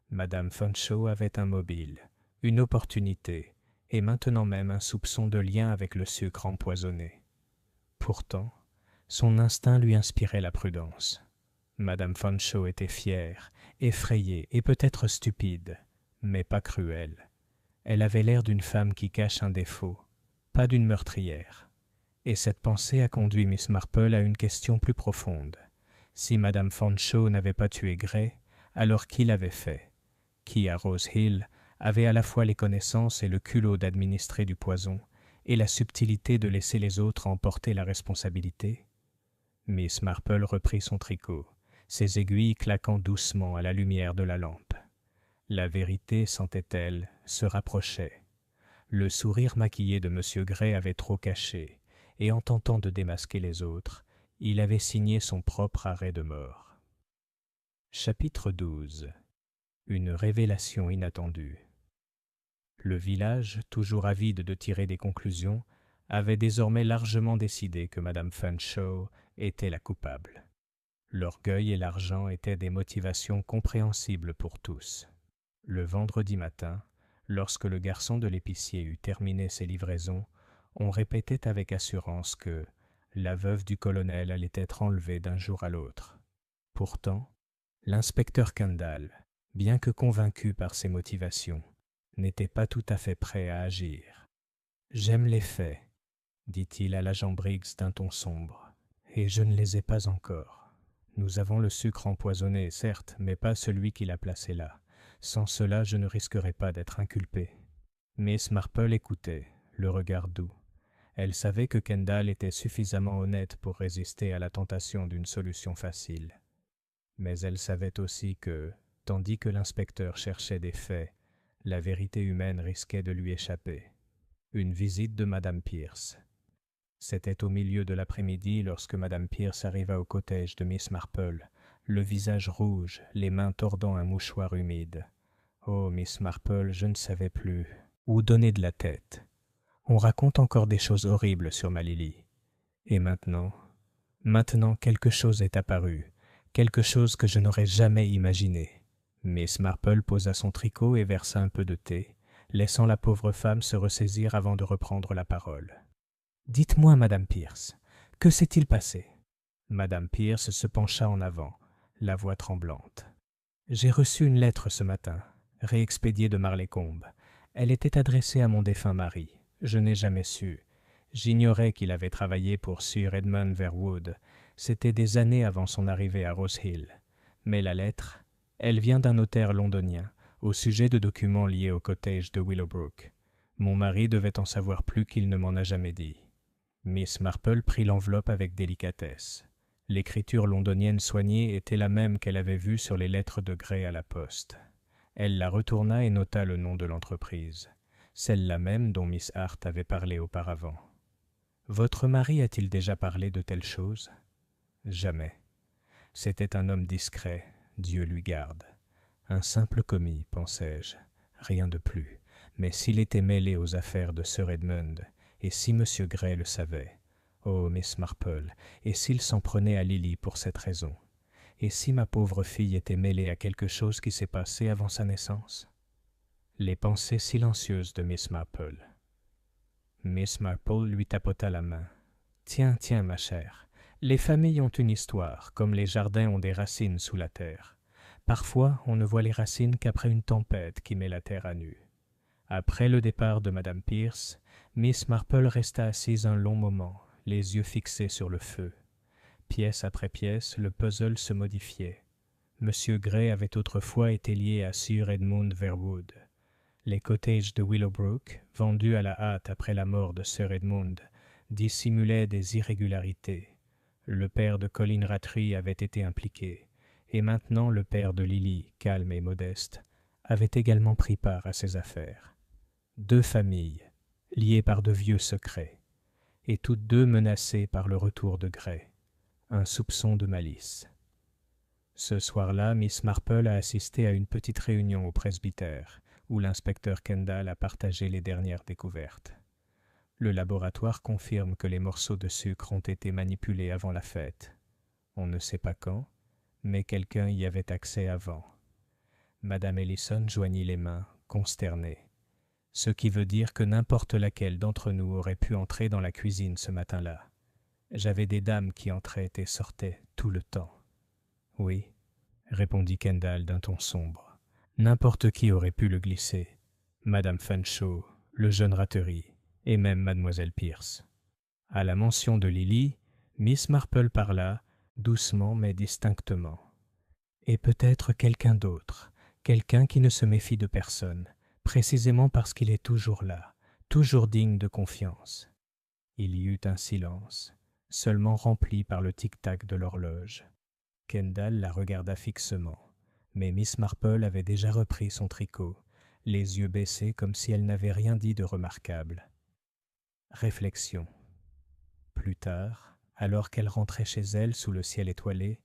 Madame Fanshawe avait un mobile, une opportunité, et maintenant même un soupçon de lien avec le sucre empoisonné. Pourtant, son instinct lui inspirait la prudence. Madame Fanshawe était fière, effrayée et peut-être stupide, mais pas cruelle. Elle avait l'air d'une femme qui cache un défaut, pas d'une meurtrière. Et cette pensée a conduit Miss Marple à une question plus profonde. Si Madame Fanshawe n'avait pas tué Gray, alors qui l'avait fait? Qui, à Rose Hill, avait à la fois les connaissances et le culot d'administrer du poison, et la subtilité de laisser les autres en porter la responsabilité? Miss Marple reprit son tricot, ses aiguilles claquant doucement à la lumière de la lampe. La vérité, sentait-elle, se rapprochait. Le sourire maquillé de M. Gray avait trop caché, et en tentant de démasquer les autres, il avait signé son propre arrêt de mort. Chapitre 12. Une révélation inattendue. Le village, toujours avide de tirer des conclusions, avait désormais largement décidé que Madame Fanshawe était la coupable. L'orgueil et l'argent étaient des motivations compréhensibles pour tous. Le vendredi matin, lorsque le garçon de l'épicier eut terminé ses livraisons, on répétait avec assurance que la veuve du colonel allait être enlevée d'un jour à l'autre. Pourtant, l'inspecteur Kendall, bien que convaincu par ses motivations, n'était pas tout à fait prêt à agir. « J'aime les faits, » dit-il à l'agent Briggs d'un ton sombre, « et je ne les ai pas encore. Nous avons le sucre empoisonné, certes, mais pas celui qui l'a placé là. Sans cela, je ne risquerais pas d'être inculpé. » Miss Marple écoutait, le regard doux. Elle savait que Kendall était suffisamment honnête pour résister à la tentation d'une solution facile. Mais elle savait aussi que, tandis que l'inspecteur cherchait des faits, la vérité humaine risquait de lui échapper. Une visite de Madame Pierce. C'était au milieu de l'après-midi lorsque Madame Pierce arriva au cottage de Miss Marple, le visage rouge, les mains tordant un mouchoir humide. Oh, Miss Marple, je ne savais plus où donner de la tête. On raconte encore des choses horribles sur ma Lily. Et maintenant quelque chose est apparu, quelque chose que je n'aurais jamais imaginé. Miss Marple posa son tricot et versa un peu de thé, laissant la pauvre femme se ressaisir avant de reprendre la parole. « Dites-moi, Madame Pierce, que s'est-il passé ?» Madame Pierce se pencha en avant, la voix tremblante. « J'ai reçu une lettre ce matin, réexpédiée de Marleycombe. Elle était adressée à mon défunt mari. Je n'ai jamais su. J'ignorais qu'il avait travaillé pour Sir Edmund Verwood. C'était des années avant son arrivée à Rose Hill. Mais la lettre, elle vient d'un notaire londonien, au sujet de documents liés au cottage de Willowbrook. Mon mari devait en savoir plus qu'il ne m'en a jamais dit. » Miss Marple prit l'enveloppe avec délicatesse. L'écriture londonienne soignée était la même qu'elle avait vue sur les lettres de Gray à la poste. Elle la retourna et nota le nom de l'entreprise, celle-là même dont Miss Hart avait parlé auparavant. « Votre mari a-t-il déjà parlé de telles choses ?»« Jamais. C'était un homme discret, Dieu lui garde. Un simple commis, pensai-je, rien de plus. Mais s'il était mêlé aux affaires de Sir Edmund, et si M. Gray le savait, oh, Miss Marple, et s'il s'en prenait à Lily pour cette raison, et si ma pauvre fille était mêlée à quelque chose qui s'est passé avant sa naissance ?» Les pensées silencieuses de Miss Marple. Miss Marple lui tapota la main. « Tiens, tiens, ma chère, les familles ont une histoire, comme les jardins ont des racines sous la terre. Parfois, on ne voit les racines qu'après une tempête qui met la terre à nu. » Après le départ de Madame Pierce, Miss Marple resta assise un long moment, les yeux fixés sur le feu. Pièce après pièce, le puzzle se modifiait. Monsieur Gray avait autrefois été lié à Sir Edmund Verwood. Les cottages de Willowbrook, vendus à la hâte après la mort de Sir Edmund, dissimulaient des irrégularités. Le père de Colin Rattray avait été impliqué, et maintenant le père de Lily, calme et modeste, avait également pris part à ces affaires. 2 familles, liées par de vieux secrets, et toutes 2 menacées par le retour de Gray. Un soupçon de malice. Ce soir-là, Miss Marple a assisté à une petite réunion au presbytère, où l'inspecteur Kendall a partagé les dernières découvertes. Le laboratoire confirme que les morceaux de sucre ont été manipulés avant la fête. On ne sait pas quand, mais quelqu'un y avait accès avant. Madame Ellison joignit les mains, consternée. Ce qui veut dire que n'importe laquelle d'entre nous aurait pu entrer dans la cuisine ce matin-là. J'avais des dames qui entraient et sortaient tout le temps. « Oui, » répondit Kendall d'un ton sombre. N'importe qui aurait pu le glisser. Madame Fanshawe, le jeune Rattray, et même Mademoiselle Pierce. À la mention de Lily, Miss Marple parla, doucement mais distinctement. Et peut-être quelqu'un d'autre, quelqu'un qui ne se méfie de personne, précisément parce qu'il est toujours là, toujours digne de confiance. Il y eut un silence, seulement rempli par le tic-tac de l'horloge. Kendall la regarda fixement. Mais Miss Marple avait déjà repris son tricot, les yeux baissés comme si elle n'avait rien dit de remarquable. Réflexion. Plus tard, alors qu'elle rentrait chez elle sous le ciel étoilé,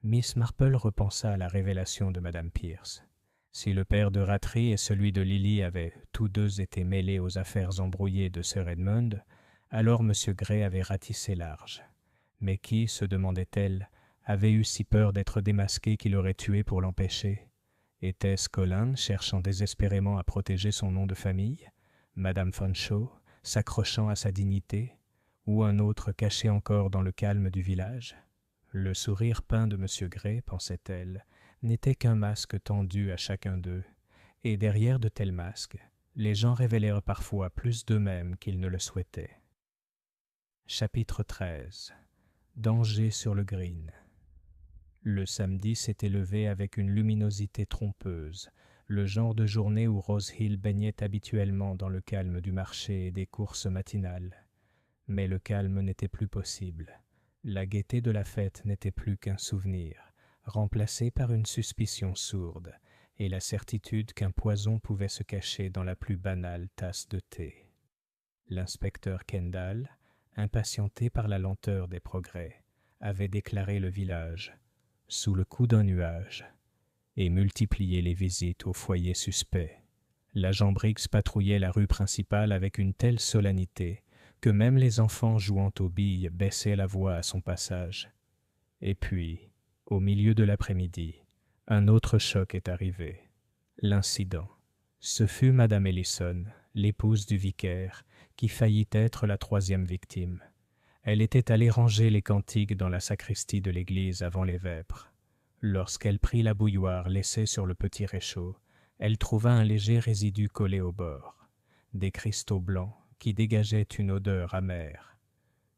Miss Marple repensa à la révélation de Madame Pierce. Si le père de Rattray et celui de Lily avaient tous 2 été mêlés aux affaires embrouillées de Sir Edmund, alors M. Gray avait ratissé large. Mais qui, se demandait-elle, avait eu si peur d'être démasqué qu'il aurait tué pour l'empêcher? Était-ce Colin, cherchant désespérément à protéger son nom de famille, Madame Fanshawe, s'accrochant à sa dignité, ou un autre caché encore dans le calme du village? Le sourire peint de M. Gray, pensait-elle, n'était qu'un masque tendu à chacun d'eux, et derrière de tels masques, les gens révélèrent parfois plus d'eux-mêmes qu'ils ne le souhaitaient. Chapitre 13. Danger sur le green. Le samedi s'était levé avec une luminosité trompeuse, le genre de journée où Rose Hill baignait habituellement dans le calme du marché et des courses matinales. Mais le calme n'était plus possible. La gaieté de la fête n'était plus qu'un souvenir, remplacé par une suspicion sourde, et la certitude qu'un poison pouvait se cacher dans la plus banale tasse de thé. L'inspecteur Kendall, impatienté par la lenteur des progrès, avait déclaré le village sous le coup d'un nuage et multiplié les visites aux foyers suspects. L'agent Briggs patrouillait la rue principale avec une telle solennité que même les enfants jouant aux billes baissaient la voix à son passage. Et puis, au milieu de l'après-midi, un autre choc est arrivé. L'incident. Ce fut Madame Ellison, l'épouse du vicaire, qui faillit être la troisième victime. Elle était allée ranger les cantiques dans la sacristie de l'église avant les vêpres. Lorsqu'elle prit la bouilloire laissée sur le petit réchaud, elle trouva un léger résidu collé au bord, des cristaux blancs qui dégageaient une odeur amère.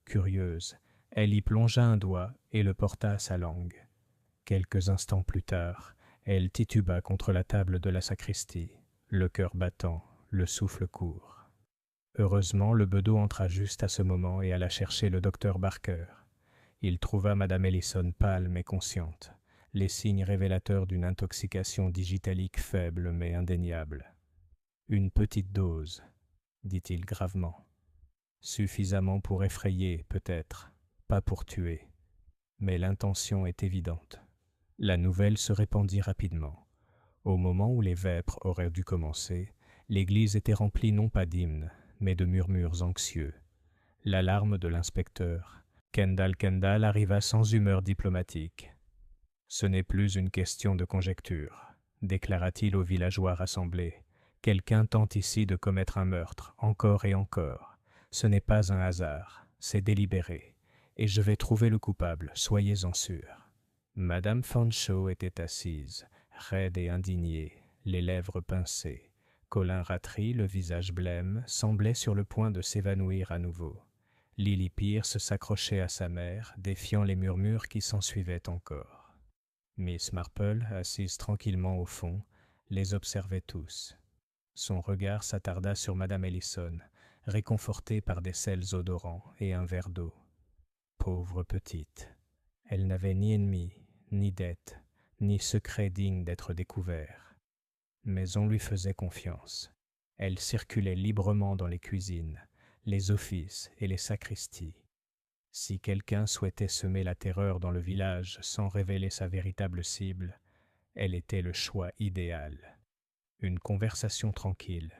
Curieuse, elle y plongea un doigt et le porta à sa langue. Quelques instants plus tard, elle tituba contre la table de la sacristie, le cœur battant, le souffle court. Heureusement, le bedeau entra juste à ce moment et alla chercher le docteur Barker. Il trouva Madame Ellison pâle mais consciente, les signes révélateurs d'une intoxication digitalique faible mais indéniable. « Une petite dose, » dit-il gravement. « Suffisamment pour effrayer, peut-être, pas pour tuer. Mais l'intention est évidente. » La nouvelle se répandit rapidement. Au moment où les vêpres auraient dû commencer, l'église était remplie non pas d'hymnes, mais de murmures anxieux. L'alarme de l'inspecteur, Kendall arriva sans humeur diplomatique. « Ce n'est plus une question de conjecture, » déclara-t-il aux villageois rassemblés. « Quelqu'un tente ici de commettre un meurtre, encore et encore. Ce n'est pas un hasard, c'est délibéré. Et je vais trouver le coupable, soyez-en sûrs. » Madame Fanshawe était assise, raide et indignée, les lèvres pincées. Colin Rattray, le visage blême, semblait sur le point de s'évanouir à nouveau. Lily Pierce s'accrochait à sa mère, défiant les murmures qui s'ensuivaient encore. Miss Marple, assise tranquillement au fond, les observait tous. Son regard s'attarda sur Madame Ellison, réconfortée par des sels odorants et un verre d'eau. Pauvre petite! Elle n'avait ni ennemi, ni dette, ni secret digne d'être découvert. Mais on lui faisait confiance. Elle circulait librement dans les cuisines, les offices et les sacristies. Si quelqu'un souhaitait semer la terreur dans le village sans révéler sa véritable cible, elle était le choix idéal. Une conversation tranquille.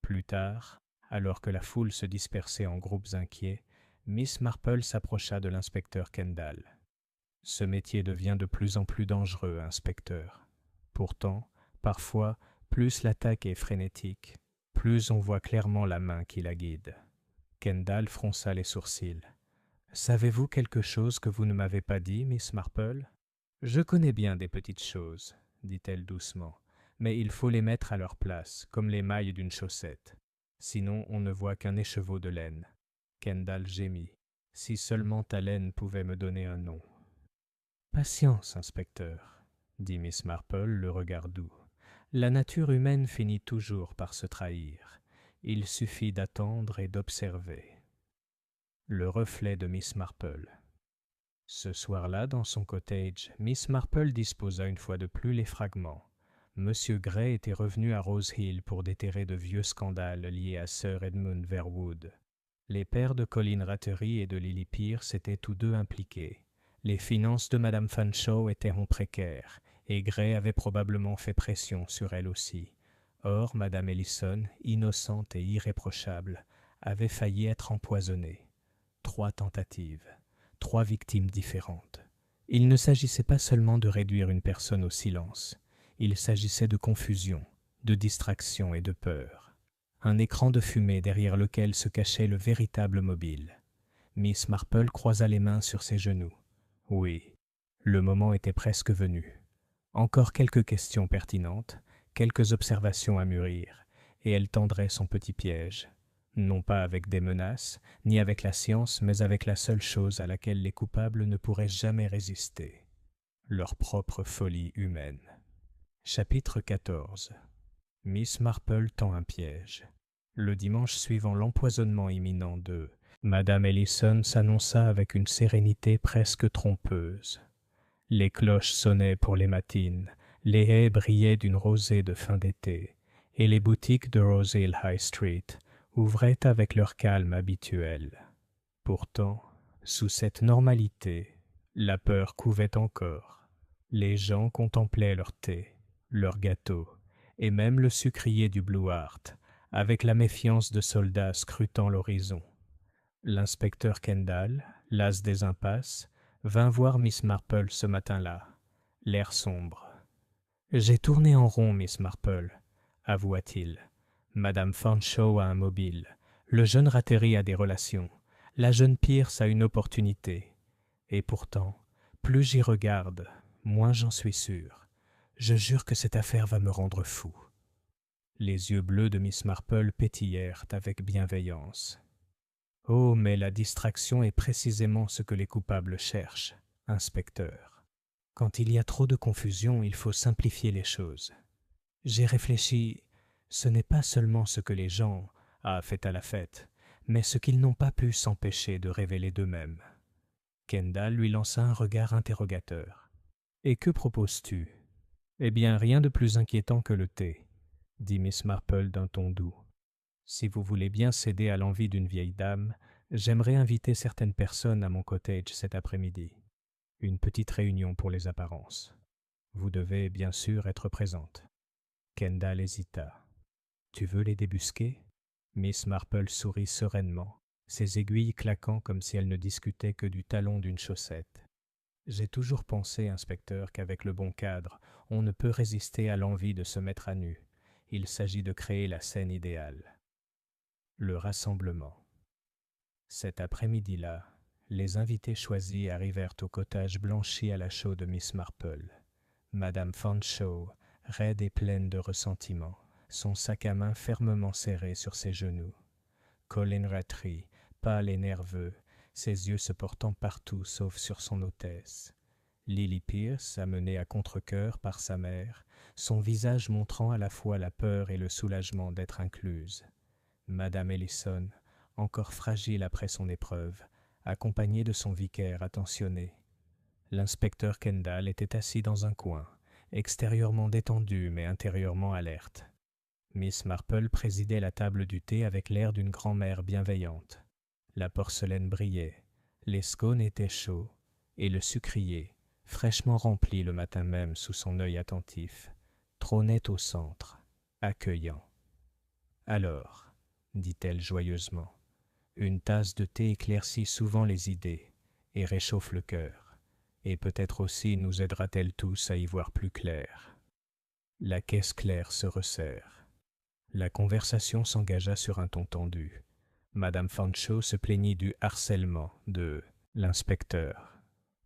Plus tard, alors que la foule se dispersait en groupes inquiets, Miss Marple s'approcha de l'inspecteur Kendall. « Ce métier devient de plus en plus dangereux, inspecteur. Pourtant, parfois, plus l'attaque est frénétique, plus on voit clairement la main qui la guide. » Kendall fronça les sourcils. « Savez-vous quelque chose que vous ne m'avez pas dit, Miss Marple ? » « Je connais bien des petites choses, » dit-elle doucement, « mais il faut les mettre à leur place, comme les mailles d'une chaussette. Sinon, on ne voit qu'un écheveau de laine. » Kendall gémit. « Si seulement ta laine pouvait me donner un nom. »« Patience, inspecteur, » dit Miss Marple, le regard doux. « La nature humaine finit toujours par se trahir. Il suffit d'attendre et d'observer. » Le reflet de Miss Marple. Ce soir-là, dans son cottage, Miss Marple disposa une fois de plus les fragments. Monsieur Gray était revenu à Rose Hill pour déterrer de vieux scandales liés à Sir Edmund Verwood. Les pères de Colin Rattray et de Lily Pierce étaient tous deux impliqués. Les finances de Madame Fanshawe étaient en précaire, et Gray avait probablement fait pression sur elle aussi. Or, Madame Ellison, innocente et irréprochable, avait failli être empoisonnée. 3 tentatives. 3 victimes différentes. Il ne s'agissait pas seulement de réduire une personne au silence. Il s'agissait de confusion, de distraction et de peur. Un écran de fumée derrière lequel se cachait le véritable mobile. Miss Marple croisa les mains sur ses genoux. Oui, le moment était presque venu. Encore quelques questions pertinentes, quelques observations à mûrir, et elle tendrait son petit piège. Non pas avec des menaces, ni avec la science, mais avec la seule chose à laquelle les coupables ne pourraient jamais résister, leur propre folie humaine. Chapitre 14. Miss Marple tend un piège. Le dimanche suivant l'empoisonnement imminent de Madame Ellison s'annonça avec une sérénité presque trompeuse. Les cloches sonnaient pour les matines, les haies brillaient d'une rosée de fin d'été, et les boutiques de Rose Hill High Street, ouvraient avec leur calme habituel. Pourtant, sous cette normalité, la peur couvait encore. Les gens contemplaient leur thé, leur gâteau, et même le sucrier du Blue Heart, avec la méfiance de soldats scrutant l'horizon. L'inspecteur Kendall, las des impasses, vint voir Miss Marple ce matin-là, l'air sombre. « J'ai tourné en rond, Miss Marple, » avoua-t-il. « Madame Fanshawe a un mobile, le jeune Ratterry a des relations, la jeune Pierce a une opportunité. Et pourtant, plus j'y regarde, moins j'en suis sûr. Je jure que cette affaire va me rendre fou. » Les yeux bleus de Miss Marple pétillèrent avec bienveillance. « Oh, mais la distraction est précisément ce que les coupables cherchent, inspecteur. Quand il y a trop de confusion, il faut simplifier les choses. J'ai réfléchi, ce n'est pas seulement ce que les gens fait à la fête, mais ce qu'ils n'ont pas pu s'empêcher de révéler d'eux-mêmes. » Kendall lui lança un regard interrogateur. « Et que proposes-tu » ? « Eh bien, rien de plus inquiétant que le thé, » dit Miss Marple d'un ton doux. « Si vous voulez bien céder à l'envie d'une vieille dame, j'aimerais inviter certaines personnes à mon cottage cet après-midi. Une petite réunion pour les apparences. Vous devez bien sûr être présente. » Kendall hésita. « Tu veux les débusquer » Miss Marple sourit sereinement, ses aiguilles claquant comme si elle ne discutait que du talon d'une chaussette. « J'ai toujours pensé, inspecteur, qu'avec le bon cadre, on ne peut résister à l'envie de se mettre à nu. Il s'agit de créer la scène idéale. » Le rassemblement. Cet après-midi-là, les invités choisis arrivèrent au cottage blanchi à la chaux de Miss Marple. Madame Fanshawe, raide et pleine de ressentiment, son sac à main fermement serré sur ses genoux. Colin Rattray, pâle et nerveux, ses yeux se portant partout sauf sur son hôtesse. Lily Pierce, amenée à contre-cœur par sa mère, son visage montrant à la fois la peur et le soulagement d'être incluse. Madame Ellison, encore fragile après son épreuve, accompagnée de son vicaire attentionné. L'inspecteur Kendall était assis dans un coin, extérieurement détendu mais intérieurement alerte. Miss Marple présidait la table du thé avec l'air d'une grand-mère bienveillante. La porcelaine brillait, les scones étaient chauds, et le sucrier, fraîchement rempli le matin même sous son œil attentif, trônait au centre, accueillant. « Alors, » dit-elle joyeusement, « une tasse de thé éclaircit souvent les idées et réchauffe le cœur, et peut-être aussi nous aidera-t-elle tous à y voir plus clair. » La caisse claire se resserre. La conversation s'engagea sur un ton tendu. Madame Fanshawe se plaignit du harcèlement de l'inspecteur.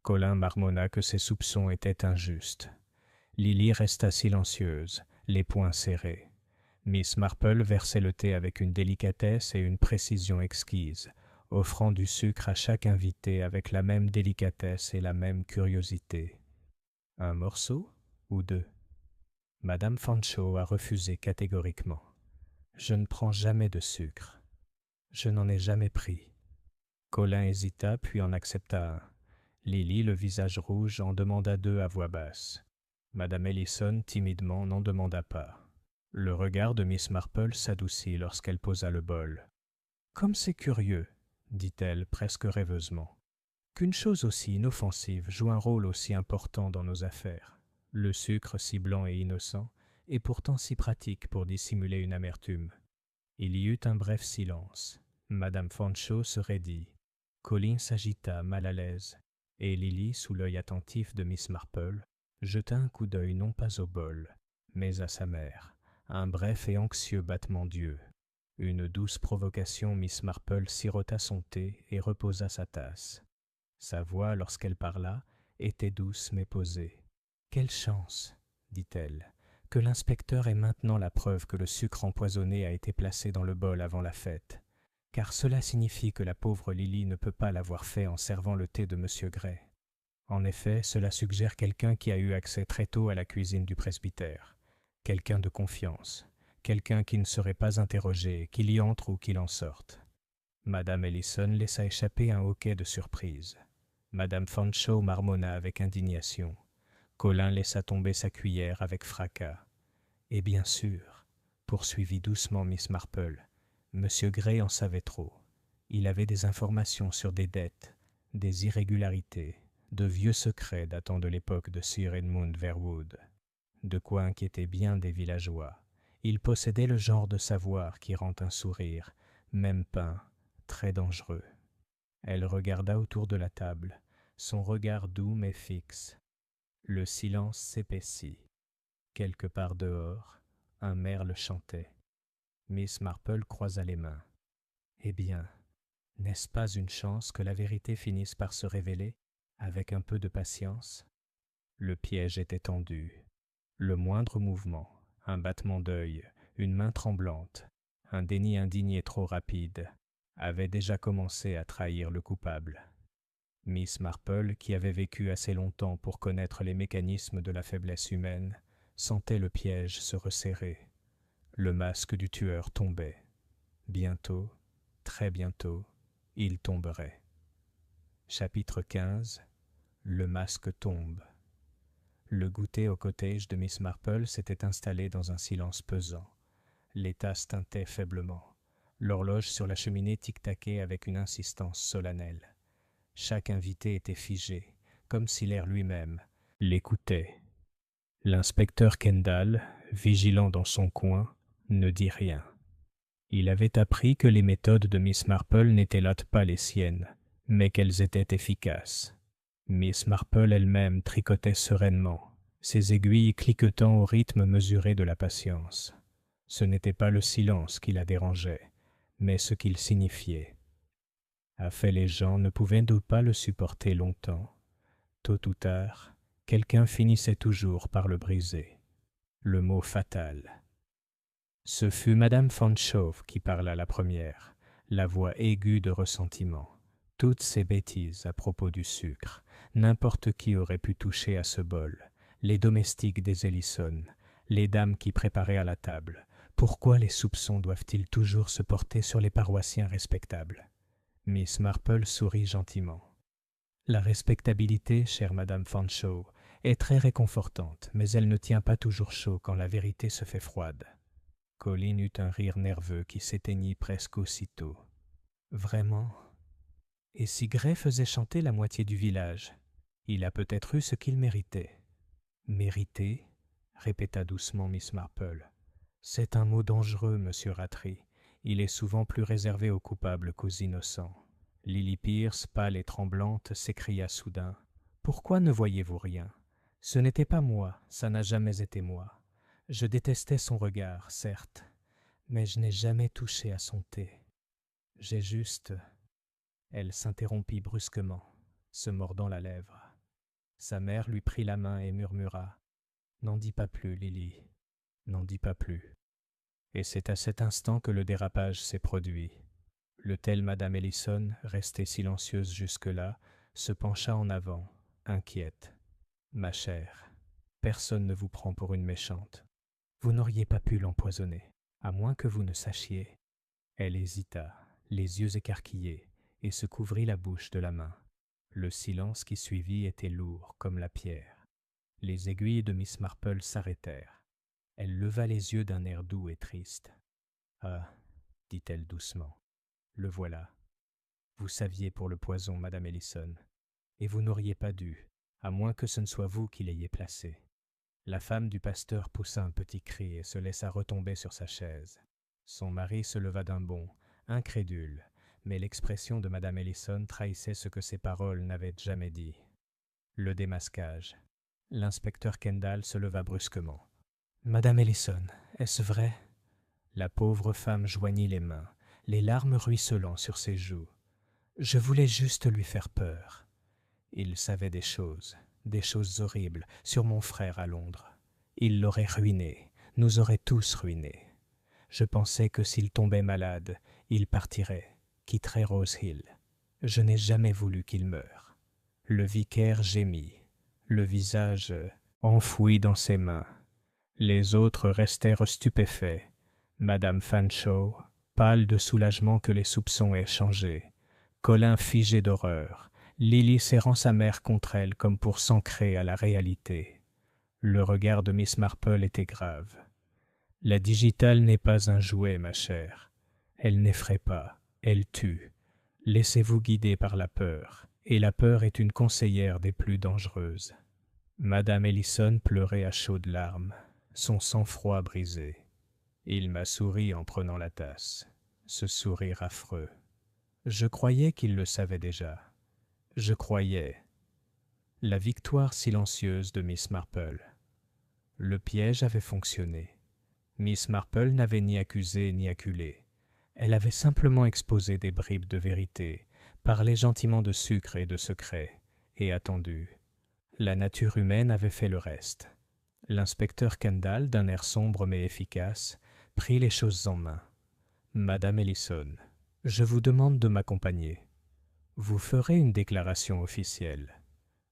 Colin marmonna que ses soupçons étaient injustes. Lily resta silencieuse, les poings serrés. Miss Marple versait le thé avec une délicatesse et une précision exquise, offrant du sucre à chaque invité avec la même délicatesse et la même curiosité. « Un morceau ou deux ?» Madame Fanshawe a refusé catégoriquement. « Je ne prends jamais de sucre. Je n'en ai jamais pris. » Colin hésita puis en accepta un. Lily, le visage rouge, en demanda deux à voix basse. Madame Ellison, timidement, n'en demanda pas. Le regard de Miss Marple s'adoucit lorsqu'elle posa le bol. « Comme c'est curieux, » dit-elle presque rêveusement, « qu'une chose aussi inoffensive joue un rôle aussi important dans nos affaires. Le sucre si blanc et innocent, et pourtant si pratique pour dissimuler une amertume. » Il y eut un bref silence. Madame Fanshawe se raidit. Colin s'agita, mal à l'aise, et Lily, sous l'œil attentif de Miss Marple, jeta un coup d'œil non pas au bol, mais à sa mère, un bref et anxieux battement d'yeux. Une douce provocation, Miss Marple sirota son thé et reposa sa tasse. Sa voix, lorsqu'elle parla, était douce mais posée. « Quelle chance, dit-elle, que l'inspecteur ait maintenant la preuve que le sucre empoisonné a été placé dans le bol avant la fête, car cela signifie que la pauvre Lily ne peut pas l'avoir fait en servant le thé de M. Gray. En effet, cela suggère quelqu'un qui a eu accès très tôt à la cuisine du presbytère, quelqu'un de confiance, quelqu'un qui ne serait pas interrogé, qu'il y entre ou qu'il en sorte. » Madame Ellison laissa échapper un hoquet de surprise. Madame Fanshawe marmonna avec indignation. Colin laissa tomber sa cuillère avec fracas. « Et bien sûr, poursuivit doucement Miss Marple, Monsieur Gray en savait trop. Il avait des informations sur des dettes, des irrégularités, de vieux secrets datant de l'époque de Sir Edmund Verwood. De quoi inquiéter bien des villageois. Il possédait le genre de savoir qui rend un sourire, même peint, très dangereux. Elle regarda autour de la table, son regard doux mais fixe. Le silence s'épaissit. Quelque part dehors, un merle chantait. Miss Marple croisa les mains. Eh bien, n'est-ce pas une chance que la vérité finisse par se révéler, avec un peu de patience? Le piège était tendu. Le moindre mouvement, un battement d'œil, une main tremblante, un déni indigné trop rapide, avait déjà commencé à trahir le coupable. Miss Marple, qui avait vécu assez longtemps pour connaître les mécanismes de la faiblesse humaine, sentait le piège se resserrer. Le masque du tueur tombait. Bientôt, très bientôt, il tomberait. Chapitre 15. Le masque tombe. Le goûter au cottage de Miss Marple s'était installé dans un silence pesant. Les tasses tintaient faiblement. L'horloge sur la cheminée tic-taquait avec une insistance solennelle. Chaque invité était figé, comme si l'air lui-même l'écoutait. L'inspecteur Kendall, vigilant dans son coin, ne dit rien. Il avait appris que les méthodes de Miss Marple n'étaient là pas les siennes, mais qu'elles étaient efficaces. Miss Marple elle-même tricotait sereinement, ses aiguilles cliquetant au rythme mesuré de la patience. Ce n'était pas le silence qui la dérangeait, mais ce qu'il signifiait. À fait les gens ne pouvaient donc pas le supporter longtemps. Tôt ou tard, quelqu'un finissait toujours par le briser. Le mot fatal. Ce fut Madame Fanshawe qui parla la première, la voix aiguë de ressentiment. Toutes ces bêtises à propos du sucre, n'importe qui aurait pu toucher à ce bol. Les domestiques des Ellison, les dames qui préparaient à la table. Pourquoi les soupçons doivent-ils toujours se porter sur les paroissiens respectables? Miss Marple sourit gentiment. La respectabilité, chère Madame Fanshawe, est très réconfortante, mais elle ne tient pas toujours chaud quand la vérité se fait froide. Colin eut un rire nerveux qui s'éteignit presque aussitôt. Vraiment? Et si Gray faisait chanter la moitié du village, il a peut-être eu ce qu'il méritait. Mériter? Répéta doucement Miss Marple. C'est un mot dangereux, monsieur Rattray. Il est souvent plus réservé aux coupables qu'aux innocents. Lily Pierce, pâle et tremblante, s'écria soudain. Pourquoi ne voyez-vous rien? Ce n'était pas moi, ça n'a jamais été moi. Je détestais son regard, certes, mais je n'ai jamais touché à son thé. J'ai juste... Elle s'interrompit brusquement, se mordant la lèvre. Sa mère lui prit la main et murmura « N'en dis pas plus, Lily, n'en dis pas plus. » Et c'est à cet instant que le dérapage s'est produit. Le tel Madame Ellison, restée silencieuse jusque-là, se pencha en avant, inquiète. « Ma chère, personne ne vous prend pour une méchante. Vous n'auriez pas pu l'empoisonner, à moins que vous ne sachiez. » Elle hésita, les yeux écarquillés, et se couvrit la bouche de la main. Le silence qui suivit était lourd comme la pierre. Les aiguilles de Miss Marple s'arrêtèrent. Elle leva les yeux d'un air doux et triste. « Ah, dit-elle doucement, le voilà. Vous saviez pour le poison, Madame Ellison, et vous n'auriez pas dû, à moins que ce ne soit vous qui l'ayez placé. » La femme du pasteur poussa un petit cri et se laissa retomber sur sa chaise. Son mari se leva d'un bond, incrédule, mais l'expression de Madame Ellison trahissait ce que ses paroles n'avaient jamais dit. Le démasquage. L'inspecteur Kendall se leva brusquement. « Madame Ellison, est-ce vrai ?» La pauvre femme joignit les mains, les larmes ruisselant sur ses joues. « Je voulais juste lui faire peur. Il savait des choses horribles, sur mon frère à Londres. Il l'aurait ruiné, nous aurait tous ruinés. Je pensais que s'il tombait malade, il partirait, quitterait Rose Hill. Je n'ai jamais voulu qu'il meure. » Le vicaire gémit, le visage enfoui dans ses mains. Les autres restèrent stupéfaits. Madame Fanshawe, pâle de soulagement que les soupçons aient changé. Colin figé d'horreur. Lily serrant sa mère contre elle comme pour s'ancrer à la réalité. Le regard de Miss Marple était grave. « La digitale n'est pas un jouet, ma chère. Elle n'effraie pas, elle tue. Laissez-vous guider par la peur, et la peur est une conseillère des plus dangereuses. Madame Ellison pleurait à chaudes larmes, son sang-froid brisé. Il m'a souri en prenant la tasse, ce sourire affreux. Je croyais qu'il le savait déjà. Je croyais. La victoire silencieuse de Miss Marple. Le piège avait fonctionné. Miss Marple n'avait ni accusé ni acculé. Elle avait simplement exposé des bribes de vérité, parlé gentiment de sucre et de secrets, et attendu. La nature humaine avait fait le reste. L'inspecteur Kendall, d'un air sombre mais efficace, prit les choses en main. « Madame Ellison, je vous demande de m'accompagner. Vous ferez une déclaration officielle. »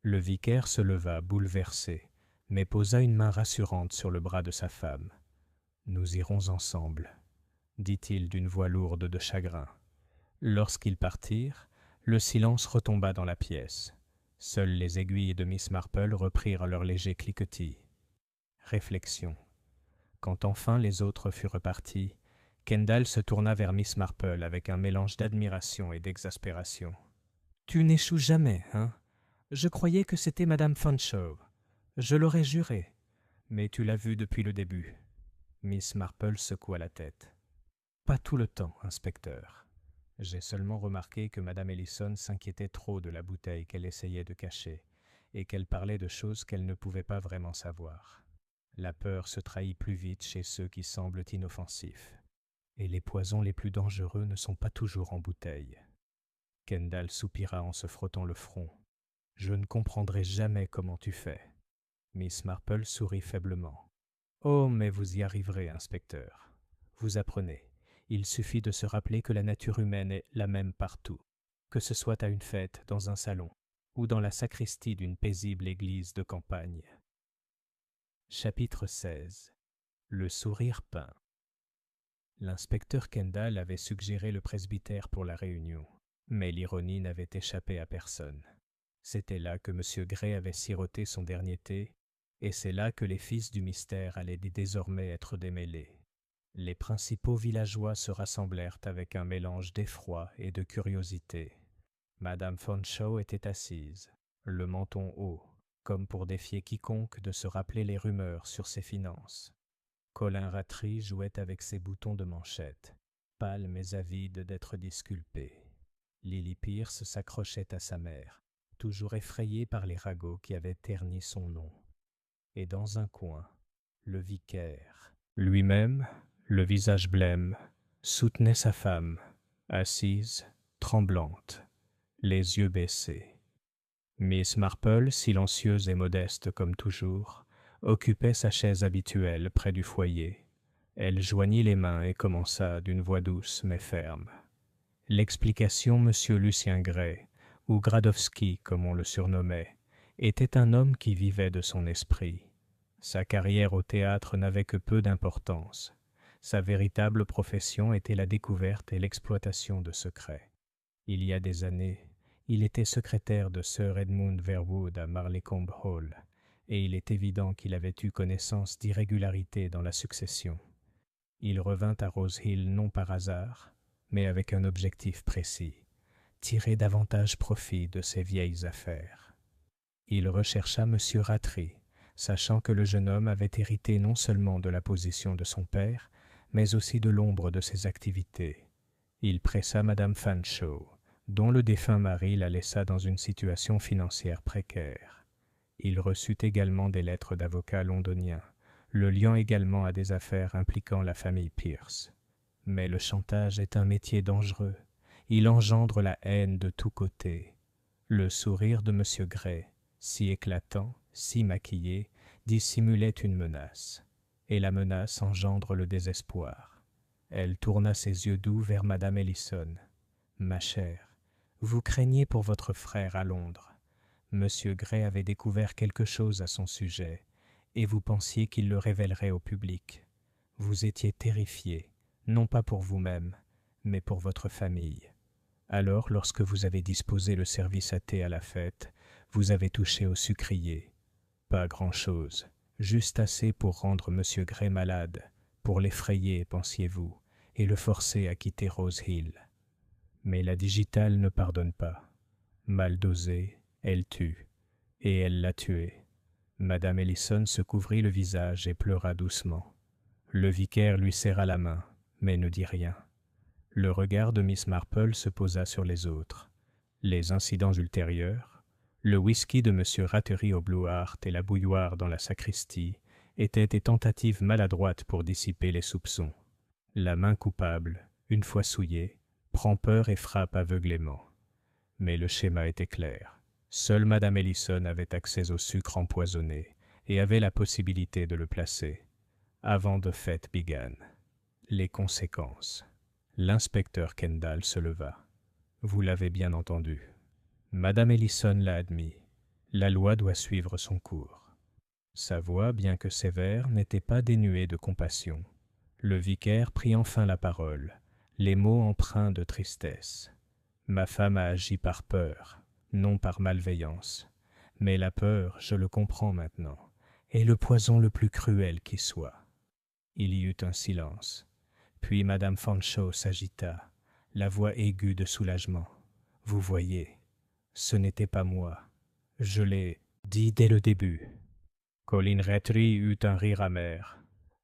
Le vicaire se leva, bouleversé, mais posa une main rassurante sur le bras de sa femme. « Nous irons ensemble, » dit-il d'une voix lourde de chagrin. Lorsqu'ils partirent, le silence retomba dans la pièce. Seules les aiguilles de Miss Marple reprirent leur léger cliquetis. Réflexion. Quand enfin les autres furent repartis, Kendall se tourna vers Miss Marple avec un mélange d'admiration et d'exaspération. « Tu n'échoues jamais, hein? Je croyais que c'était Madame Fanshawe. Je l'aurais juré. Mais tu l'as vue depuis le début. » Miss Marple secoua la tête. « Pas tout le temps, inspecteur. J'ai seulement remarqué que Madame Ellison s'inquiétait trop de la bouteille qu'elle essayait de cacher et qu'elle parlait de choses qu'elle ne pouvait pas vraiment savoir. La peur se trahit plus vite chez ceux qui semblent inoffensifs. Et les poisons les plus dangereux ne sont pas toujours en bouteille. » Kendall soupira en se frottant le front. « Je ne comprendrai jamais comment tu fais. » Miss Marple sourit faiblement. « Oh, mais vous y arriverez, inspecteur. Vous apprenez. Il suffit de se rappeler que la nature humaine est la même partout, que ce soit à une fête, dans un salon, ou dans la sacristie d'une paisible église de campagne. » Chapitre 16. Le sourire peint. L'inspecteur Kendall avait suggéré le presbytère pour la réunion, mais l'ironie n'avait échappé à personne. C'était là que M. Gray avait siroté son dernier thé, et c'est là que les fils du mystère allaient désormais être démêlés. Les principaux villageois se rassemblèrent avec un mélange d'effroi et de curiosité. Madame Fanshawe était assise, le menton haut, comme pour défier quiconque de se rappeler les rumeurs sur ses finances. Colin Rattray jouait avec ses boutons de manchette, pâle mais avide d'être disculpé. Lily Pierce s'accrochait à sa mère, toujours effrayée par les ragots qui avaient terni son nom. Et dans un coin, le vicaire, lui-même, le visage blême, soutenait sa femme, assise, tremblante, les yeux baissés. Miss Marple, silencieuse et modeste comme toujours, occupait sa chaise habituelle près du foyer. Elle joignit les mains et commença d'une voix douce mais ferme. L'explication Monsieur Lucien Gray, ou Gradowski comme on le surnommait, était un homme qui vivait de son esprit. Sa carrière au théâtre n'avait que peu d'importance. Sa véritable profession était la découverte et l'exploitation de secrets. Il y a des années, il était secrétaire de Sir Edmund Verwood à Marleycombe Hall, et il est évident qu'il avait eu connaissance d'irrégularités dans la succession. Il revint à Rose Hill non par hasard, mais avec un objectif précis, tirer davantage profit de ses vieilles affaires. Il rechercha M. Rattray, sachant que le jeune homme avait hérité non seulement de la position de son père, mais aussi de l'ombre de ses activités. Il pressa Madame Fanshawe, dont le défunt mari la laissa dans une situation financière précaire. Il reçut également des lettres d'avocats londoniens, le liant également à des affaires impliquant la famille Pierce. Mais le chantage est un métier dangereux. Il engendre la haine de tous côtés. Le sourire de M. Gray, si éclatant, si maquillé, dissimulait une menace. Et la menace engendre le désespoir. Elle tourna ses yeux doux vers Madame Ellison. « Ma chère, vous craignez pour votre frère à Londres. Monsieur Gray avait découvert quelque chose à son sujet, et vous pensiez qu'il le révélerait au public. Vous étiez terrifiée, non pas pour vous-même, mais pour votre famille. Alors, lorsque vous avez disposé le service à thé à la fête, vous avez touché au sucrier. Pas grand-chose, juste assez pour rendre Monsieur Gray malade, pour l'effrayer, pensiez-vous, et le forcer à quitter Rose Hill. Mais la digitale ne pardonne pas. Mal dosée, elle tue, et elle l'a tué. Madame Ellison se couvrit le visage et pleura doucement. Le vicaire lui serra la main, mais ne dit rien. Le regard de Miss Marple se posa sur les autres. Les incidents ultérieurs, le whisky de M. Rattery au Blue Heart et la bouilloire dans la sacristie étaient des tentatives maladroites pour dissiper les soupçons. La main coupable, une fois souillée, prend peur et frappe aveuglément. Mais le schéma était clair. Seule Madame Ellison avait accès au sucre empoisonné et avait la possibilité de le placer. Avant the fête began. Les conséquences. L'inspecteur Kendall se leva. Vous l'avez bien entendu. Madame Ellison l'a admis. La loi doit suivre son cours. Sa voix, bien que sévère, n'était pas dénuée de compassion. Le vicaire prit enfin la parole, les mots empreints de tristesse. Ma femme a agi par peur, non par malveillance. Mais la peur, je le comprends maintenant, est le poison le plus cruel qui soit. Il y eut un silence. Puis Madame Fanshawe s'agita, la voix aiguë de soulagement. Vous voyez, ce n'était pas moi. Je l'ai dit dès le début. Colin Rattray eut un rire amer.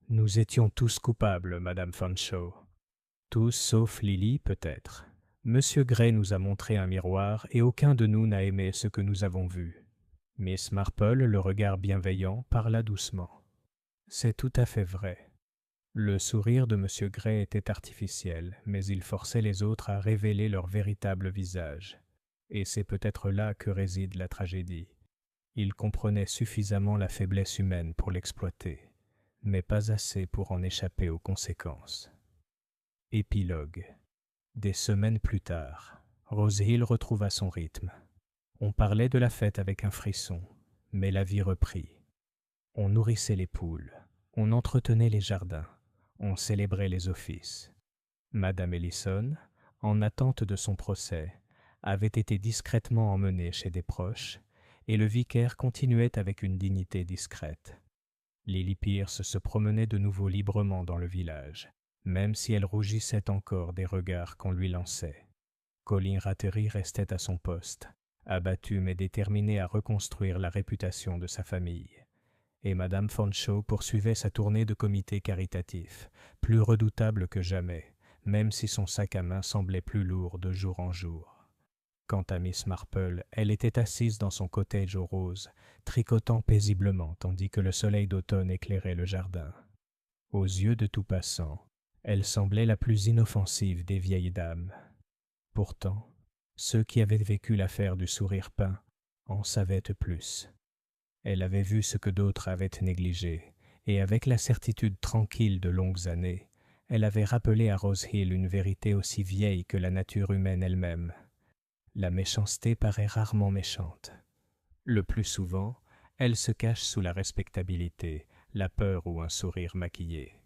Nous étions tous coupables, Madame Fanshawe. Tous sauf Lily, peut-être. Monsieur Gray nous a montré un miroir et aucun de nous n'a aimé ce que nous avons vu. Miss Marple, le regard bienveillant, parla doucement. C'est tout à fait vrai. Le sourire de M. Gray était artificiel, mais il forçait les autres à révéler leur véritable visage. Et c'est peut-être là que réside la tragédie. Il comprenait suffisamment la faiblesse humaine pour l'exploiter, mais pas assez pour en échapper aux conséquences. Épilogue. Des semaines plus tard, Rose Hill retrouva son rythme. On parlait de la fête avec un frisson, mais la vie reprit. On nourrissait les poules, on entretenait les jardins, on célébrait les offices. Madame Ellison, en attente de son procès, avait été discrètement emmenée chez des proches, et le vicaire continuait avec une dignité discrète. Lily Pierce se promenait de nouveau librement dans le village, même si elle rougissait encore des regards qu'on lui lançait. Colin Rattray restait à son poste, abattu mais déterminé à reconstruire la réputation de sa famille. Et Madame Fanshawe poursuivait sa tournée de comité caritatif, plus redoutable que jamais, même si son sac à main semblait plus lourd de jour en jour. Quant à Miss Marple, elle était assise dans son cottage aux roses, tricotant paisiblement tandis que le soleil d'automne éclairait le jardin. Aux yeux de tout passant, elle semblait la plus inoffensive des vieilles dames. Pourtant, ceux qui avaient vécu l'affaire du sourire peint en savaient plus. Elle avait vu ce que d'autres avaient négligé, et avec la certitude tranquille de longues années, elle avait rappelé à Rose Hill une vérité aussi vieille que la nature humaine elle-même. La méchanceté paraît rarement méchante. Le plus souvent, elle se cache sous la respectabilité, la peur ou un sourire maquillé.